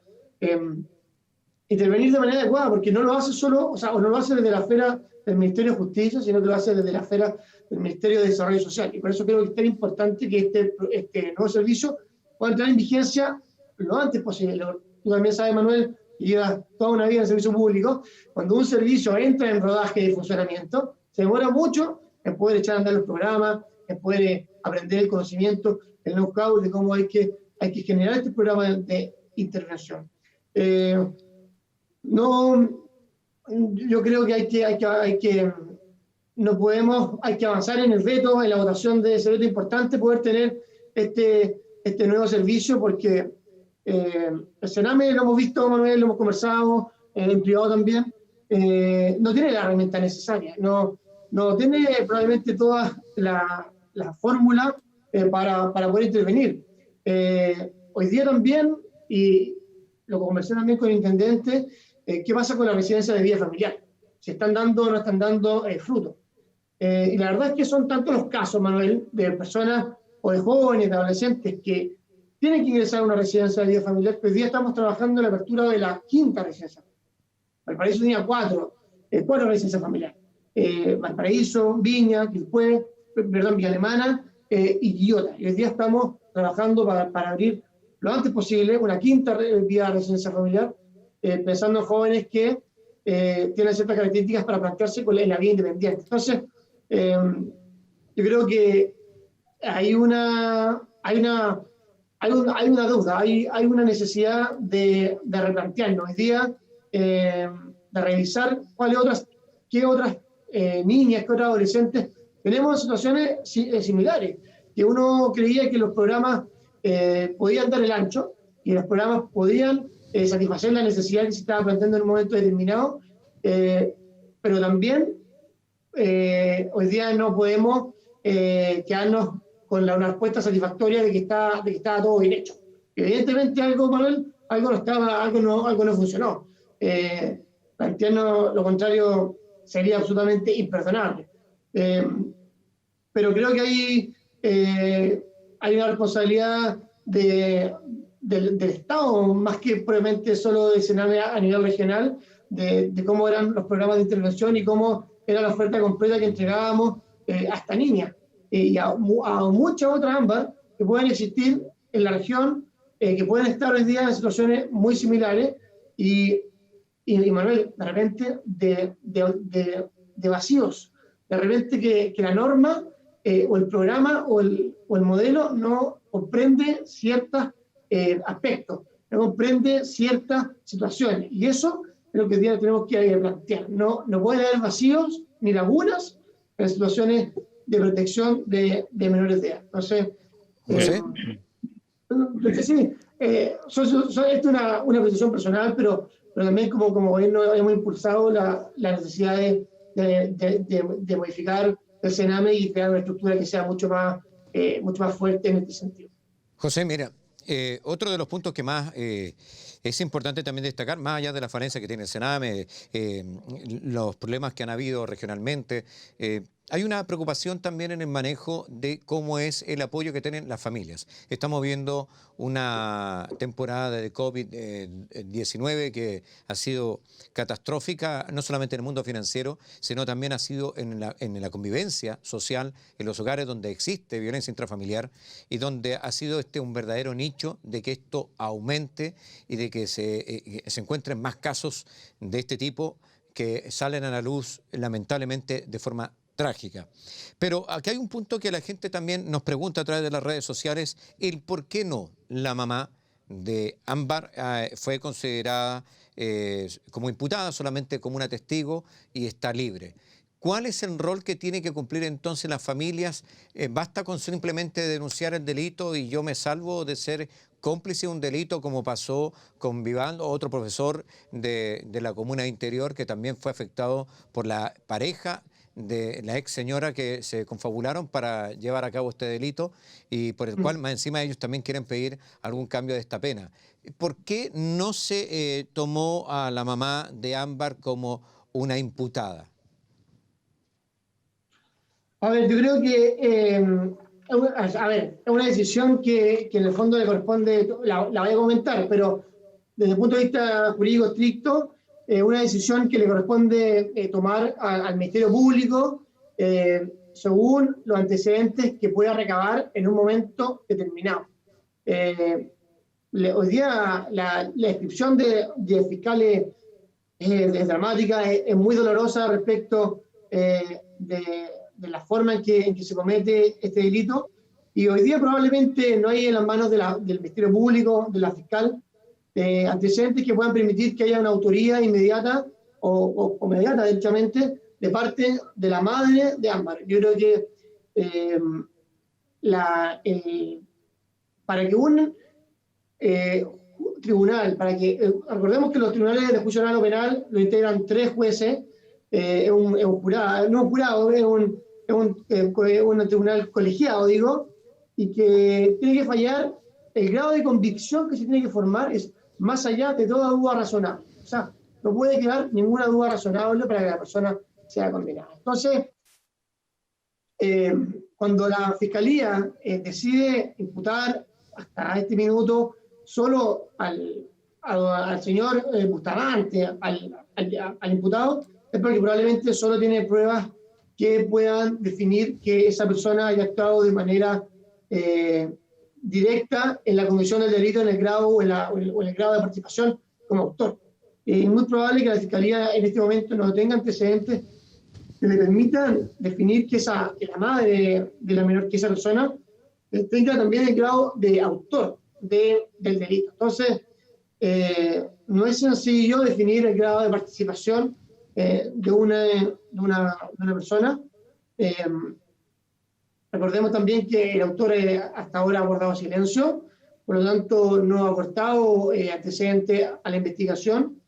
intervenir de manera adecuada, porque no lo hace solo, o no lo hace desde la esfera del Ministerio de Justicia, sino que lo hace desde la esfera del Ministerio de Desarrollo Social. Y por eso creo que es tan importante que este nuevo servicio pueda entrar en vigencia lo antes posible. Tú también sabes, Manuel, que llevas toda una vida en el servicio público. Cuando un servicio entra en rodaje de funcionamiento, se demora mucho en poder echar a andar los programas, en poder aprender el conocimiento, el know-how de cómo hay que generar este programa de intervención. Yo creo que hay que avanzar en el veto, en la votación de ese veto. Importante poder tener este nuevo servicio, porque el Sename, lo hemos visto, Manuel, lo hemos conversado en privado también, no tiene la herramienta necesaria, no tiene probablemente toda la fórmula para poder intervenir. Hoy día también, y lo conversé también con el intendente, ¿qué pasa con la residencia de vida familiar? ¿Se están dando o no están dando fruto? Y la verdad es que son tantos los casos, Manuel, de personas o de jóvenes, de adolescentes que tienen que ingresar a una residencia de vida familiar, pero hoy día estamos trabajando en la apertura de la 5ª residencia. Valparaíso tenía 4 residencias familiares. Valparaíso, Viña, Villa Alemana y Quillota. Y hoy día estamos trabajando para abrir lo antes posible una 5ª vía residencia familiar, pensando en jóvenes que tienen ciertas características para plantearse en la vía independiente. Entonces, yo creo que hay una duda, hay una necesidad de replantearnos hoy día, de revisar qué otras niñas, qué otras adolescentes tenemos situaciones similares, que uno creía que los programas podían dar el ancho y los programas podían satisfacer la necesidad que se estaba planteando en un momento determinado, pero también hoy día no podemos quedarnos con una respuesta satisfactoria de que estaba todo bien hecho. Evidentemente algo, Manuel, algo no funcionó. Plantearnos lo contrario sería absolutamente imperdonable. Pero creo que hay una responsabilidad del Estado, más que probablemente solo de Sename a nivel regional, de cómo eran los programas de intervención y cómo era la oferta completa que entregábamos a esta niña y a muchas otras ámbar que pueden existir en la región, que pueden estar hoy día en situaciones muy similares y Manuel, de repente de vacíos, de repente que la norma o el programa o el modelo no comprende ciertos aspectos, no comprende ciertas situaciones, y eso es lo que hoy día tenemos que plantear. No puede haber vacíos ni lagunas en situaciones de protección de menores de edad. Entonces, sí, esto es una posición personal, pero también como gobierno hemos impulsado la necesidad de modificar el Sename y crear una estructura que sea mucho más fuerte en este sentido. José, mira, otro de los puntos que más es importante también destacar, más allá de la falencia que tiene el Sename, los problemas que han habido regionalmente, hay una preocupación también en el manejo de cómo es el apoyo que tienen las familias. Estamos viendo una temporada de COVID-19 que ha sido catastrófica, no solamente en el mundo financiero, sino también ha sido en la convivencia social, en los hogares donde existe violencia intrafamiliar y donde ha sido un verdadero nicho de que esto aumente y de que se encuentren más casos de este tipo que salen a la luz lamentablemente de forma trágica. Pero aquí hay un punto que la gente también nos pregunta a través de las redes sociales, el por qué no la mamá de Ámbar fue considerada como imputada, solamente como una testigo y está libre. ¿Cuál es el rol que tiene que cumplir entonces las familias? ¿Basta con simplemente denunciar el delito y yo me salvo de ser cómplice de un delito como pasó con Vivaldo, otro profesor de la comuna de Interior que también fue afectado por la pareja de la ex señora que se confabularon para llevar a cabo este delito y por el cual más encima ellos también quieren pedir algún cambio de esta pena? ¿Por qué no se tomó a la mamá de Ámbar como una imputada? A ver, yo creo que es una decisión que en el fondo le corresponde, la voy a comentar, pero desde el punto de vista jurídico estricto, una decisión que le corresponde tomar al Ministerio Público según los antecedentes que pueda recabar en un momento determinado. Hoy día la descripción de fiscales es dramática, es muy dolorosa respecto de la forma en que se comete este delito, y hoy día probablemente no hay en las manos del Ministerio Público, de la fiscal, antecedentes que puedan permitir que haya una autoría inmediata o inmediata, derechamente, de parte de la madre de Ámbar. Yo creo que para que un tribunal, recordemos que los tribunales de juicio oral o penal lo integran 3 jueces, es un jurado, no un jurado, es un tribunal colegiado, digo, y que tiene que fallar. El grado de convicción que se tiene que formar es más allá de toda duda razonable. O sea, no puede quedar ninguna duda razonable para que la persona sea condenada. Entonces, cuando la Fiscalía decide imputar hasta este minuto solo al señor Bustamante, al imputado, es porque probablemente solo tiene pruebas que puedan definir que esa persona haya actuado de manera directa en la comisión del delito en el grado o en el grado de participación como autor. Es muy probable que la Fiscalía en este momento no tenga antecedentes que le permitan definir que la madre de la menor, que esa persona tenga también el grado de autor del delito. Entonces, no es sencillo definir el grado de participación de una persona. Recordemos también que el autor hasta ahora ha guardado silencio, por lo tanto no ha aportado antecedentes a la investigación,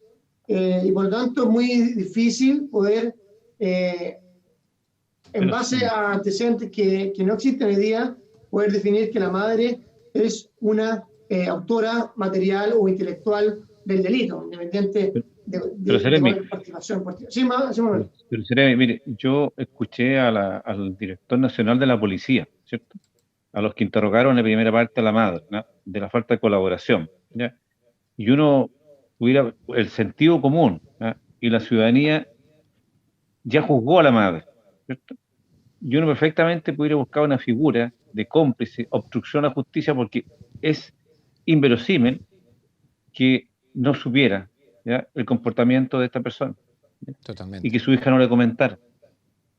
y por lo tanto es muy difícil poder, en base a antecedentes que no existen hoy día, poder definir que la madre es una autora material o intelectual del delito, independiente de cualquier participación. Sí, Manuel. Pero Seremi, mire, yo escuché al director nacional de la policía, ¿cierto? A los que interrogaron en la primera parte a la madre, ¿no? De la falta de colaboración, ¿ya? Y uno hubiera el sentido común, ¿no? Y la ciudadanía ya juzgó a la madre, ¿cierto? Y uno perfectamente pudiera buscar una figura de cómplice, obstrucción a la justicia, porque es inverosímil que no supiera, ¿ya?, el comportamiento de esta persona. Totalmente. Y que su hija no le comentara.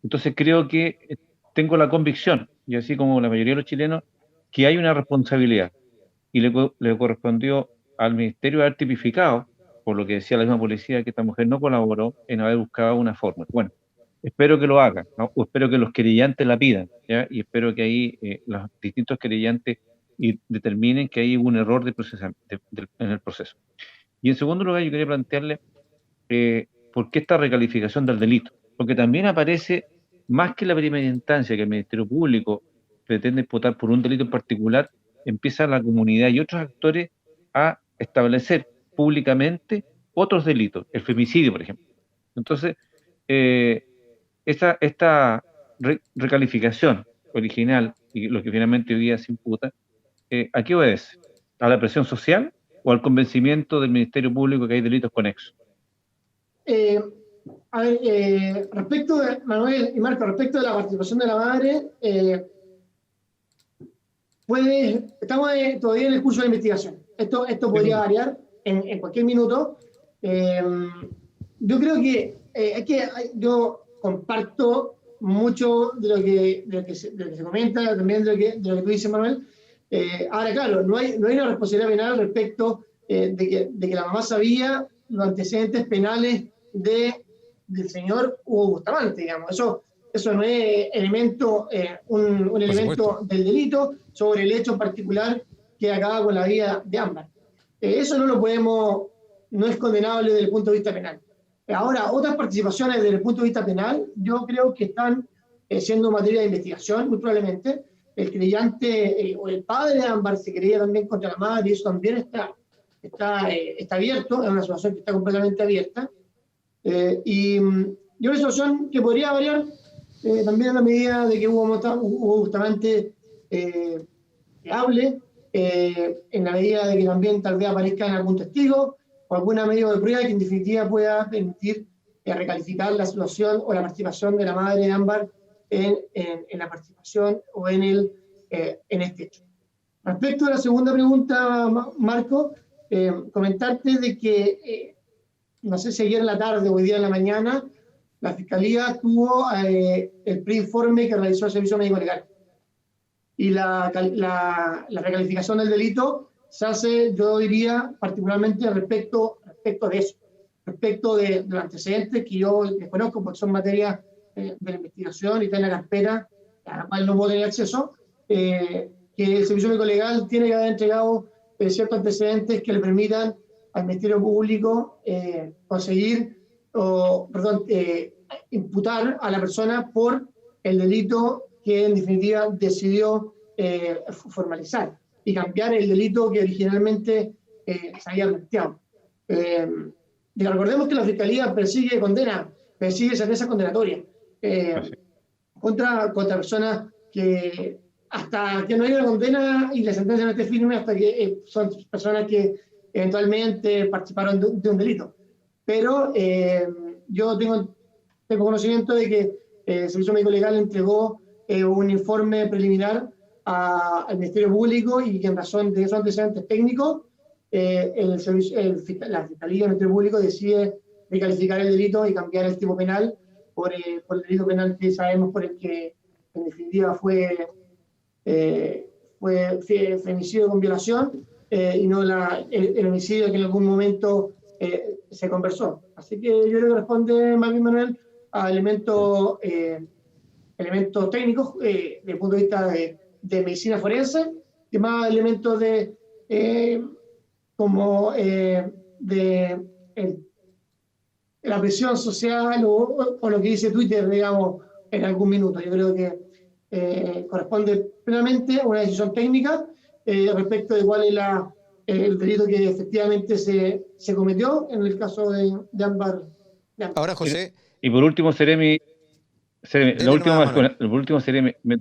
Entonces creo que tengo la convicción, y así como la mayoría de los chilenos, que hay una responsabilidad, y le correspondió al Ministerio haber tipificado, por lo que decía la misma policía, que esta mujer no colaboró en haber buscado una forma. Bueno, espero que lo hagan, ¿no? O espero que los querellantes la pidan, ¿ya? Y espero que ahí los distintos querellantes determinen que hay un error en el proceso. Y en segundo lugar, yo quería plantearle por qué esta recalificación del delito, porque también aparece, más que la primera instancia, que el Ministerio Público pretende imputar por un delito en particular, empieza la comunidad y otros actores a establecer públicamente otros delitos, el femicidio, por ejemplo. Entonces, esta recalificación original y lo que finalmente hoy día se imputa, ¿a qué obedece? ¿A la presión social o al convencimiento del Ministerio Público que hay delitos conexos? A ver, respecto de Manuel y Marco, respecto de la participación de la madre, estamos todavía en el curso de investigación. Esto podría variar en cualquier minuto. Yo creo que yo comparto mucho de lo que se comenta, también de lo que tú dices, Manuel. Ahora, claro, no hay una responsabilidad penal respecto de que la mamá sabía los antecedentes penales del señor Hugo Bustamante, digamos. Eso no es un elemento del delito sobre el hecho particular que acaba con la vida de Ámbar. Eso no es condenable desde el punto de vista penal. Ahora, otras participaciones desde el punto de vista penal, yo creo que están siendo materia de investigación, muy probablemente. El creyente o el padre de Ámbar se creía también contra la madre, y eso también está abierto, es una situación que está completamente abierta. Y yo una situación que podría variar también en la medida de que Hugo Bustamante hable, en la medida de que también tal vez aparezca en algún testigo o alguna medio de prueba que en definitiva pueda permitir recalificar la situación o la participación de la madre de Ámbar en la participación o en este hecho. Respecto a la segunda pregunta, Marco, comentarte de que no sé si ayer en la tarde o hoy día en la mañana, la Fiscalía tuvo el preinforme que realizó el Servicio Médico Legal. Y la recalificación del delito se hace, yo diría, particularmente respecto de eso, respecto de los antecedentes que yo desconozco porque son materia de la investigación y está en la carpeta, a la cual no puedo tener acceso, que el Servicio Médico Legal tiene que haber entregado ciertos antecedentes que le permitan al Ministerio Público imputar a la persona por el delito que en definitiva decidió formalizar y cambiar el delito que originalmente se había planteado. Recordemos que la Fiscalía persigue sentencias condenatorias contra personas que hasta que no haya una condena y la sentencia no esté firme, hasta que son personas que eventualmente participaron de un delito. Pero yo tengo conocimiento de que el Servicio Médico Legal entregó un informe preliminar al Ministerio Público y que en razón de esos antecedentes técnicos, la Fiscalía del Ministerio Público decide recalificar el delito y cambiar el tipo penal por el delito penal que sabemos por el que en definitiva fue femicidio con violación y no el homicidio que en algún momento se conversó. Así que yo creo que responde más bien, Manuel, a elementos técnicos desde el punto de vista de medicina forense, que más elementos de como de la presión social o lo que dice Twitter, digamos, en algún minuto. Yo creo que corresponde plenamente a una decisión técnica respecto de cuál es el delito que efectivamente se cometió en el caso de Ámbar. Ahora, José. Y por último, Seremi, me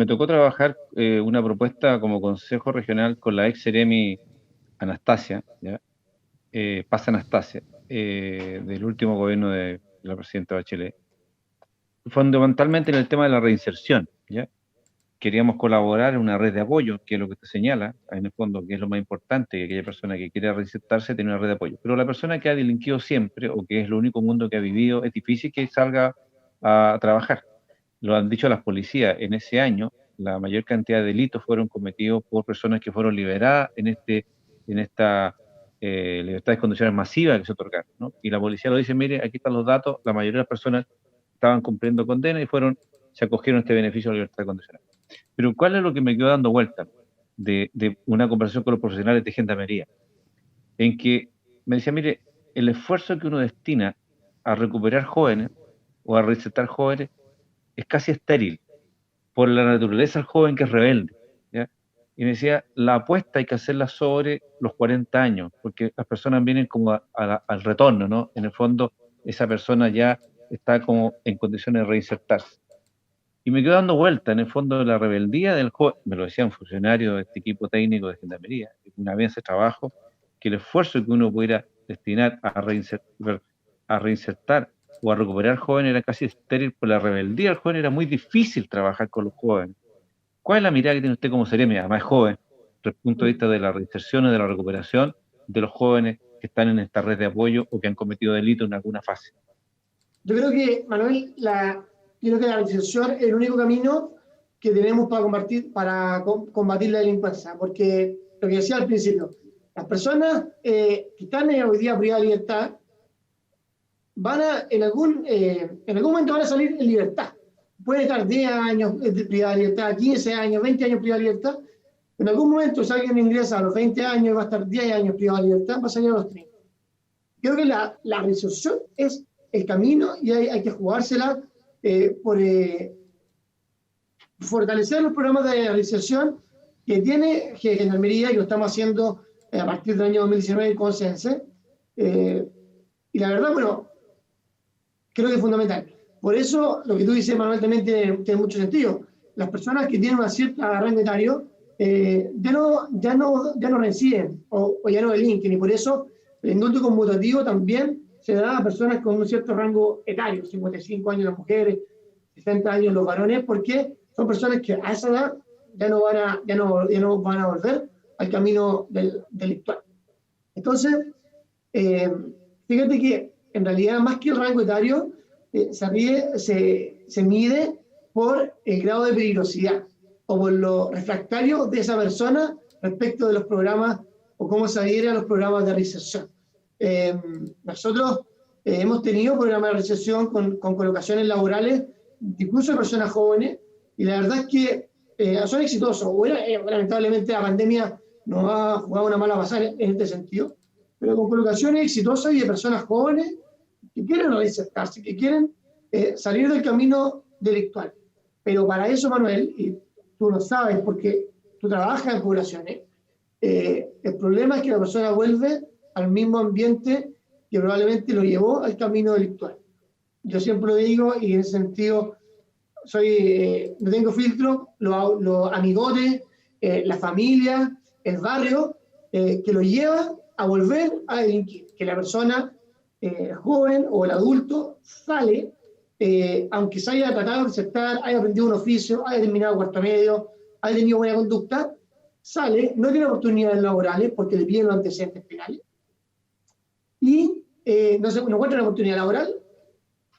tocó trabajar una propuesta como Consejo Regional con la ex Seremi Anastasia, ¿ya? Paz Anastasia, del último gobierno de la presidenta Bachelet, fundamentalmente en el tema de la reinserción, ¿ya? Queríamos colaborar en una red de apoyo, que es lo que usted señala, en el fondo, que es lo más importante, que aquella persona que quiere reinsertarse tiene una red de apoyo. Pero la persona que ha delinquido siempre, o que es lo único mundo que ha vivido, es difícil que salga a trabajar. Lo han dicho las policías, en ese año, la mayor cantidad de delitos fueron cometidos por personas que fueron liberadas en esta libertades condicionales masivas que se otorgaron, ¿no? Y la policía lo dice, mire, aquí están los datos, la mayoría de las personas estaban cumpliendo condena y se acogieron a este beneficio de la libertad condicional. Pero ¿cuál es lo que me quedó dando vuelta de una conversación con los profesionales de gendarmería? En que me decía, mire, el esfuerzo que uno destina a recuperar jóvenes o a reinsertar jóvenes es casi estéril por la naturaleza del joven que es rebelde, ¿ya? Y me decía, la apuesta hay que hacerla sobre los 40 años, porque las personas vienen como al retorno, ¿no? En el fondo, esa persona ya está como en condiciones de reinsertarse. Y me quedo dando vuelta, en el fondo, de la rebeldía del joven, me lo decía un funcionario de este equipo técnico de gendarmería, una vez de trabajo, que el esfuerzo que uno pudiera destinar a reinsertar o a recuperar jóvenes era casi estéril por la rebeldía del joven, era muy difícil trabajar con los jóvenes. ¿Cuál es la mirada que tiene usted como Seremi, además joven, desde el punto de vista de la reinserción y de la recuperación de los jóvenes que están en esta red de apoyo o que han cometido delitos en alguna fase? Yo creo que, Manuel, la reinserción es el único camino que tenemos para combatir la delincuencia, porque lo que decía al principio, las personas que están hoy día privadas de libertad en algún momento van a salir en libertad. Puede estar 10 años privada de libertad, 15 años, 20 años privada de libertad. En algún momento, si alguien ingresa a los 20 años y va a estar 10 años privada de libertad, va a salir a los 30. Creo que la reinserción es el camino y hay que jugársela por fortalecer los programas de reinserción que tiene Gendarmería, y lo estamos haciendo a partir del año 2019 con CENSE. Y la verdad, bueno, creo que es fundamental. Por eso, lo que tú dices, Manuel, también tiene mucho sentido. Las personas que tienen una cierta rango etario ya no reinciden o ya no delinquen, y por eso el indulto conmutativo también se da a personas con un cierto rango etario, 55 años las mujeres, 60 años los varones, porque son personas que a esa edad ya no van a volver al camino delictual. Entonces, fíjate que en realidad, más que el rango etario, se mide por el grado de peligrosidad o por lo refractario de esa persona respecto de los programas o cómo se adhiere a los programas de reinserción. Nosotros hemos tenido programas de reinserción con colocaciones laborales, incluso de personas jóvenes, y la verdad es que son exitosos. Lamentablemente la pandemia nos ha jugado una mala pasada en este sentido, pero con colocaciones exitosas y de personas jóvenes que quieren reinsertarse, que quieren salir del camino delictual. Pero para eso, Manuel, y tú lo sabes porque tú trabajas en poblaciones, el problema es que la persona vuelve al mismo ambiente que probablemente lo llevó al camino delictual. Yo siempre lo digo, y en ese sentido no tengo filtro, los amigotes, la familia, el barrio, que lo lleva a volver a delinquir, que la persona joven o el adulto sale, aunque se haya tratado de reinsertar, haya aprendido un oficio, haya terminado cuarto medio, haya tenido buena conducta, sale, no tiene oportunidades laborales porque le piden los antecedentes penales y no encuentra una oportunidad laboral,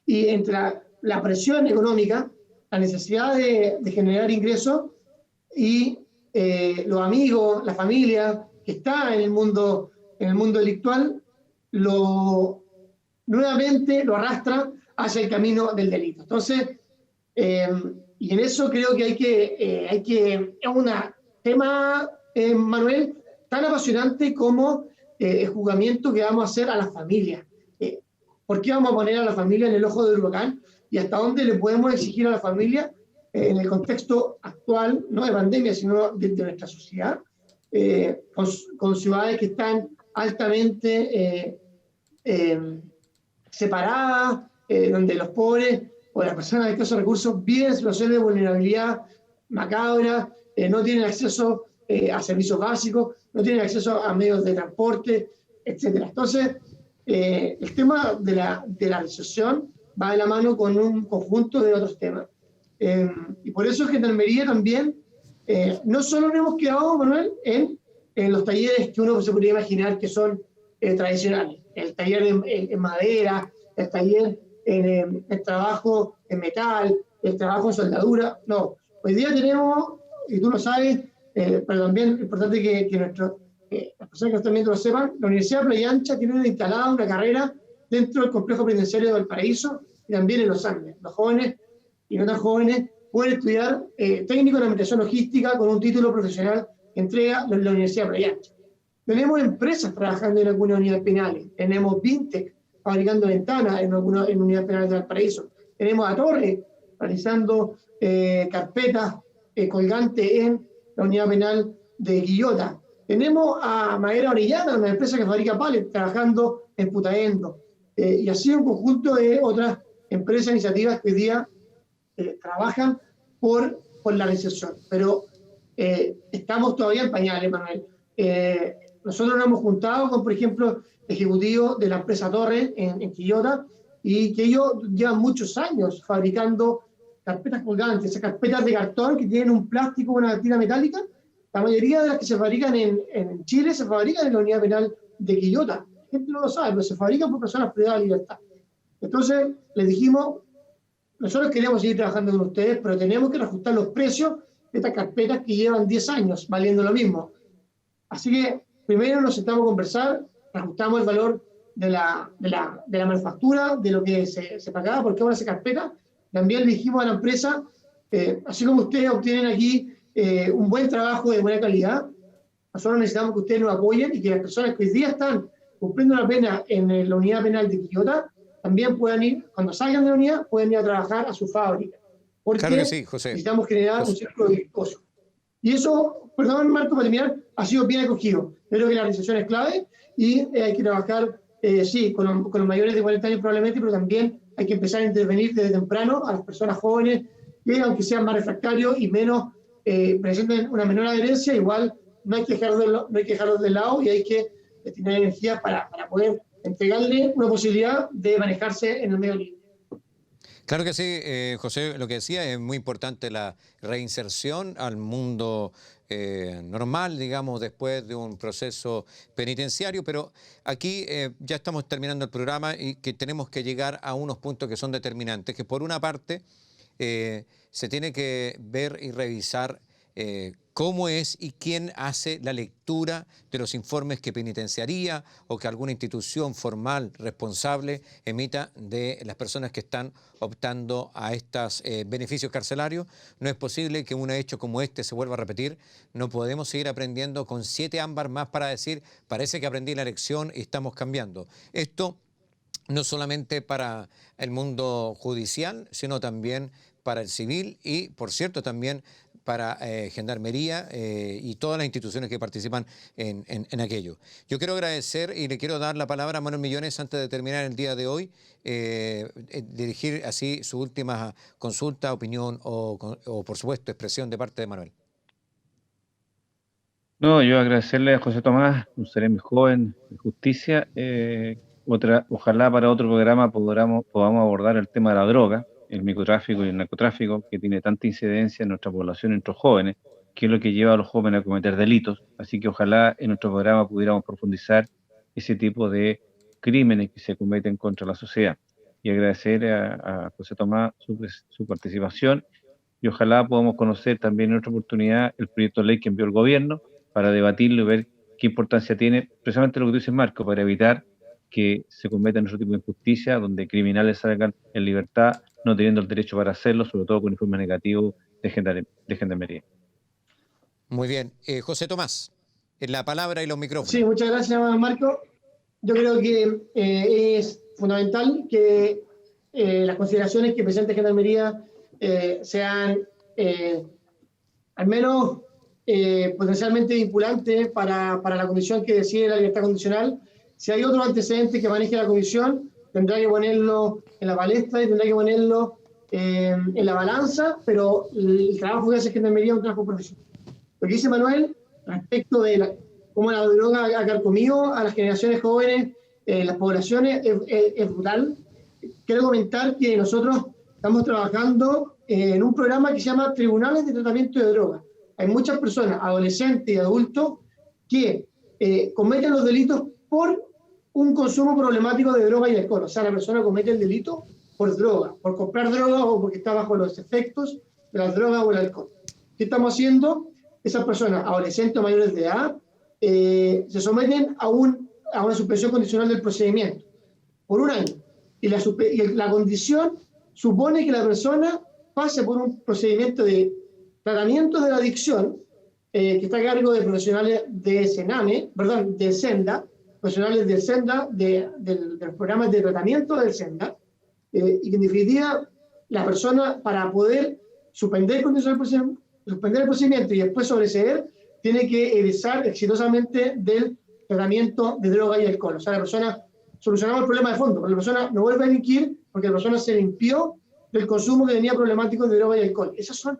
y entre la presión económica, la necesidad de generar ingresos y los amigos, la familia que está en el mundo delictual, nuevamente lo arrastra hacia el camino del delito. Entonces, y en eso creo que es un tema, Manuel, tan apasionante como el juzgamiento que vamos a hacer a las familias. ¿Por qué vamos a poner a la familia en el ojo del huracán? Y hasta dónde le podemos exigir a la familia en el contexto actual, no de pandemia, sino de nuestra sociedad, con ciudades que están altamente separadas, donde los pobres o las personas de escasos recursos viven en situaciones de vulnerabilidad macabra, no tienen acceso a servicios básicos, no tienen acceso a medios de transporte, etc. Entonces, el tema de la recesión va de la mano con un conjunto de otros temas. Y por eso Gendarmería también, no solo nos hemos quedado, Manuel, en los talleres que uno se podría imaginar que son tradicionales, el taller en madera, el taller en trabajo en metal, el trabajo en soldadura. No, hoy día tenemos, y tú lo sabes, pero también es importante que las personas que están viendo lo sepan, la Universidad de Playa Ancha tiene instalada una carrera dentro del complejo penitenciario de Valparaíso y también en los Andes. Los jóvenes y no tan jóvenes pueden estudiar técnico en administración logística con un título profesional que entrega la Universidad de Playa Ancha. Tenemos empresas trabajando en algunas unidades penales, tenemos Vintec fabricando ventanas en unidades penales de Valparaíso, tenemos a Torre realizando carpetas colgantes en la unidad penal de Quillota. Tenemos a Madera Orellana, una empresa que fabrica palets, trabajando en Putaendo. Y así un conjunto de otras empresas, iniciativas que hoy día trabajan por la reinserción. Pero estamos todavía en pañales, Manuel. Nosotros nos hemos juntado con, por ejemplo, ejecutivos de la empresa Torre en Quillota, y que ellos llevan muchos años fabricando carpetas colgantes, esas carpetas de cartón que tienen un plástico, una tira metálica. La mayoría de las que se fabrican en Chile se fabrican en la unidad penal de Quillota. La gente no lo sabe, pero se fabrican por personas privadas de libertad. Entonces, les dijimos, nosotros queremos seguir trabajando con ustedes, pero tenemos que reajustar los precios de estas carpetas que llevan 10 años valiendo lo mismo. Así que, primero nos sentamos a conversar, reajustamos el valor de la manufactura, de lo que se pagaba, porque ahora se carpeta. También le dijimos a la empresa, así como ustedes obtienen aquí un buen trabajo de buena calidad, nosotros necesitamos que ustedes nos apoyen y que las personas que hoy día están cumpliendo la pena en la unidad penal de Quillota también puedan ir, cuando salgan de la unidad, pueden ir a trabajar a su fábrica. Porque claro que sí, José. Necesitamos generar un círculo virtuoso. Y eso, perdón, Marco, para terminar, ha sido bien acogido. Creo que la realización es clave y hay que trabajar, sí, con los mayores de 40 años probablemente, pero también hay que empezar a intervenir desde temprano a las personas jóvenes que, aunque sean más refractarios y menos, presenten una menor adherencia, igual no hay que dejarlos de lado y hay que destinar energía para poder entregarle una posibilidad de manejarse en el medio libre. Claro que sí, José, lo que decía es muy importante la reinserción al mundo normal, digamos, después de un proceso penitenciario, pero aquí ya estamos terminando el programa y que tenemos que llegar a unos puntos que son determinantes, que por una parte se tiene que ver y revisar cómo es y quién hace la lectura de los informes que penitenciaría o que alguna institución formal responsable emita de las personas que están optando a estos beneficios carcelarios. No es posible que un hecho como este se vuelva a repetir. No podemos seguir aprendiendo con 7 ámbar más para decir, parece que aprendí la lección y estamos cambiando. Esto no solamente para el mundo judicial, sino también para el civil y, por cierto, también para Gendarmería y todas las instituciones que participan en aquello. Yo quiero agradecer y le quiero dar la palabra a Manuel Millones antes de terminar el día de hoy, dirigir así su última consulta, opinión o por supuesto, expresión de parte de Manuel. No, yo agradecerle a José Tomás, un seremi joven de justicia. Ojalá para otro programa podamos abordar el tema de la droga, el microtráfico y el narcotráfico, que tiene tanta incidencia en nuestra población, en nuestros jóvenes, que es lo que lleva a los jóvenes a cometer delitos. Así que ojalá en nuestro programa pudiéramos profundizar ese tipo de crímenes que se cometen contra la sociedad. Y agradecer a José Tomás su participación, y ojalá podamos conocer también en otra oportunidad el proyecto de ley que envió el gobierno para debatirlo y ver qué importancia tiene, precisamente lo que tú dices, Marco, para evitar que se cometan otro tipo de injusticia, donde criminales salgan en libertad, no teniendo el derecho para hacerlo, sobre todo con informes negativos de Gendarmería. Muy bien. José Tomás. la palabra y los micrófonos. Sí, muchas gracias, Marco. Yo creo que es fundamental que las consideraciones que presente Gendarmería sean al menos potencialmente vinculantes para la comisión que decide la libertad condicional. Si hay otro antecedente que maneje la comisión, tendrá que ponerlo en la palestra y tendrá que ponerlo en la balanza, pero el trabajo que hace Gendarmería es un trabajo profesional. Lo que dice Manuel respecto de cómo la droga ha carcomido a las generaciones jóvenes, las poblaciones, es brutal. Quiero comentar que nosotros estamos trabajando en un programa que se llama Tribunales de Tratamiento de Drogas. Hay muchas personas, adolescentes y adultos, que cometen los delitos por un consumo problemático de droga y alcohol. O sea, la persona comete el delito por droga, por comprar droga o porque está bajo los efectos de las drogas o el alcohol. ¿Qué estamos haciendo? Esas personas, adolescentes o mayores de edad, se someten a una suspensión condicional del procedimiento por un año. Y la condición supone que la persona pase por un procedimiento de tratamiento de la adicción que está a cargo de profesionales de SENDA, profesionales del SENDA, de los programas de tratamiento del SENDA, y que en definitiva la persona, para poder suspender el procedimiento y después sobreseer, tiene que egresar exitosamente del tratamiento de droga y alcohol. O sea, la persona, solucionamos el problema de fondo, pero la persona no vuelve a delinquir porque la persona se limpió del consumo que tenía problemático de droga y alcohol. Esos son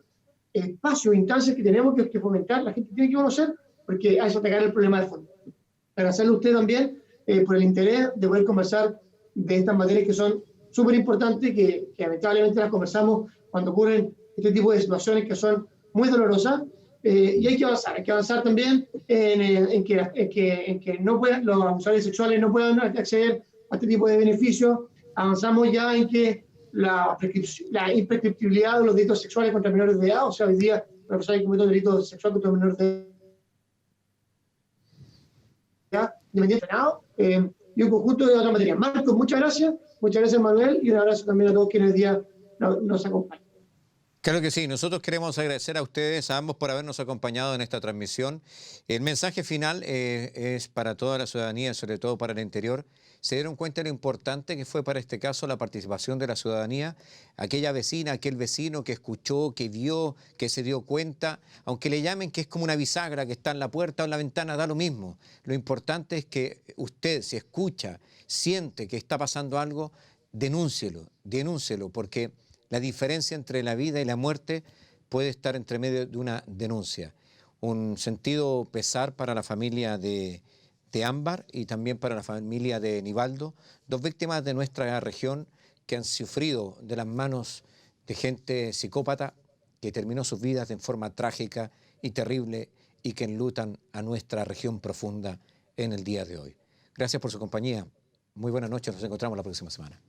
espacios, instancias que tenemos que fomentar, la gente tiene que conocer, porque hay que atacar el problema de fondo. Agradecerle a usted también por el interés de poder conversar de estas materias que son súper importantes, que lamentablemente las conversamos cuando ocurren este tipo de situaciones que son muy dolorosas, y hay que avanzar también en que no puedan, los abusadores sexuales no puedan acceder a este tipo de beneficios. Avanzamos ya en que la imprescriptibilidad de los delitos sexuales contra menores de edad, o sea, hoy día la persona que comete un delito sexual contra menores de edad, independiente de nada, y un conjunto de otras materias. Marcos, muchas gracias Manuel, y un abrazo también a todos quienes hoy día nos acompañan. Claro que sí, nosotros queremos agradecer a ustedes, a ambos, por habernos acompañado en esta transmisión. El mensaje final es para toda la ciudadanía, sobre todo para el interior. Se dieron cuenta de lo importante que fue para este caso la participación de la ciudadanía, aquella vecina, aquel vecino que escuchó, que vio, que se dio cuenta, aunque le llamen que es como una bisagra que está en la puerta o en la ventana, da lo mismo. Lo importante es que usted, si escucha, siente que está pasando algo, denúncielo, porque la diferencia entre la vida y la muerte puede estar entre medio de una denuncia. Un sentido pesar para la familia de Ámbar y también para la familia de Nivaldo, dos víctimas de nuestra región que han sufrido de las manos de gente psicópata que terminó sus vidas de forma trágica y terrible y que enlutan a nuestra región profunda en el día de hoy. Gracias por su compañía. Muy buenas noches, nos encontramos la próxima semana.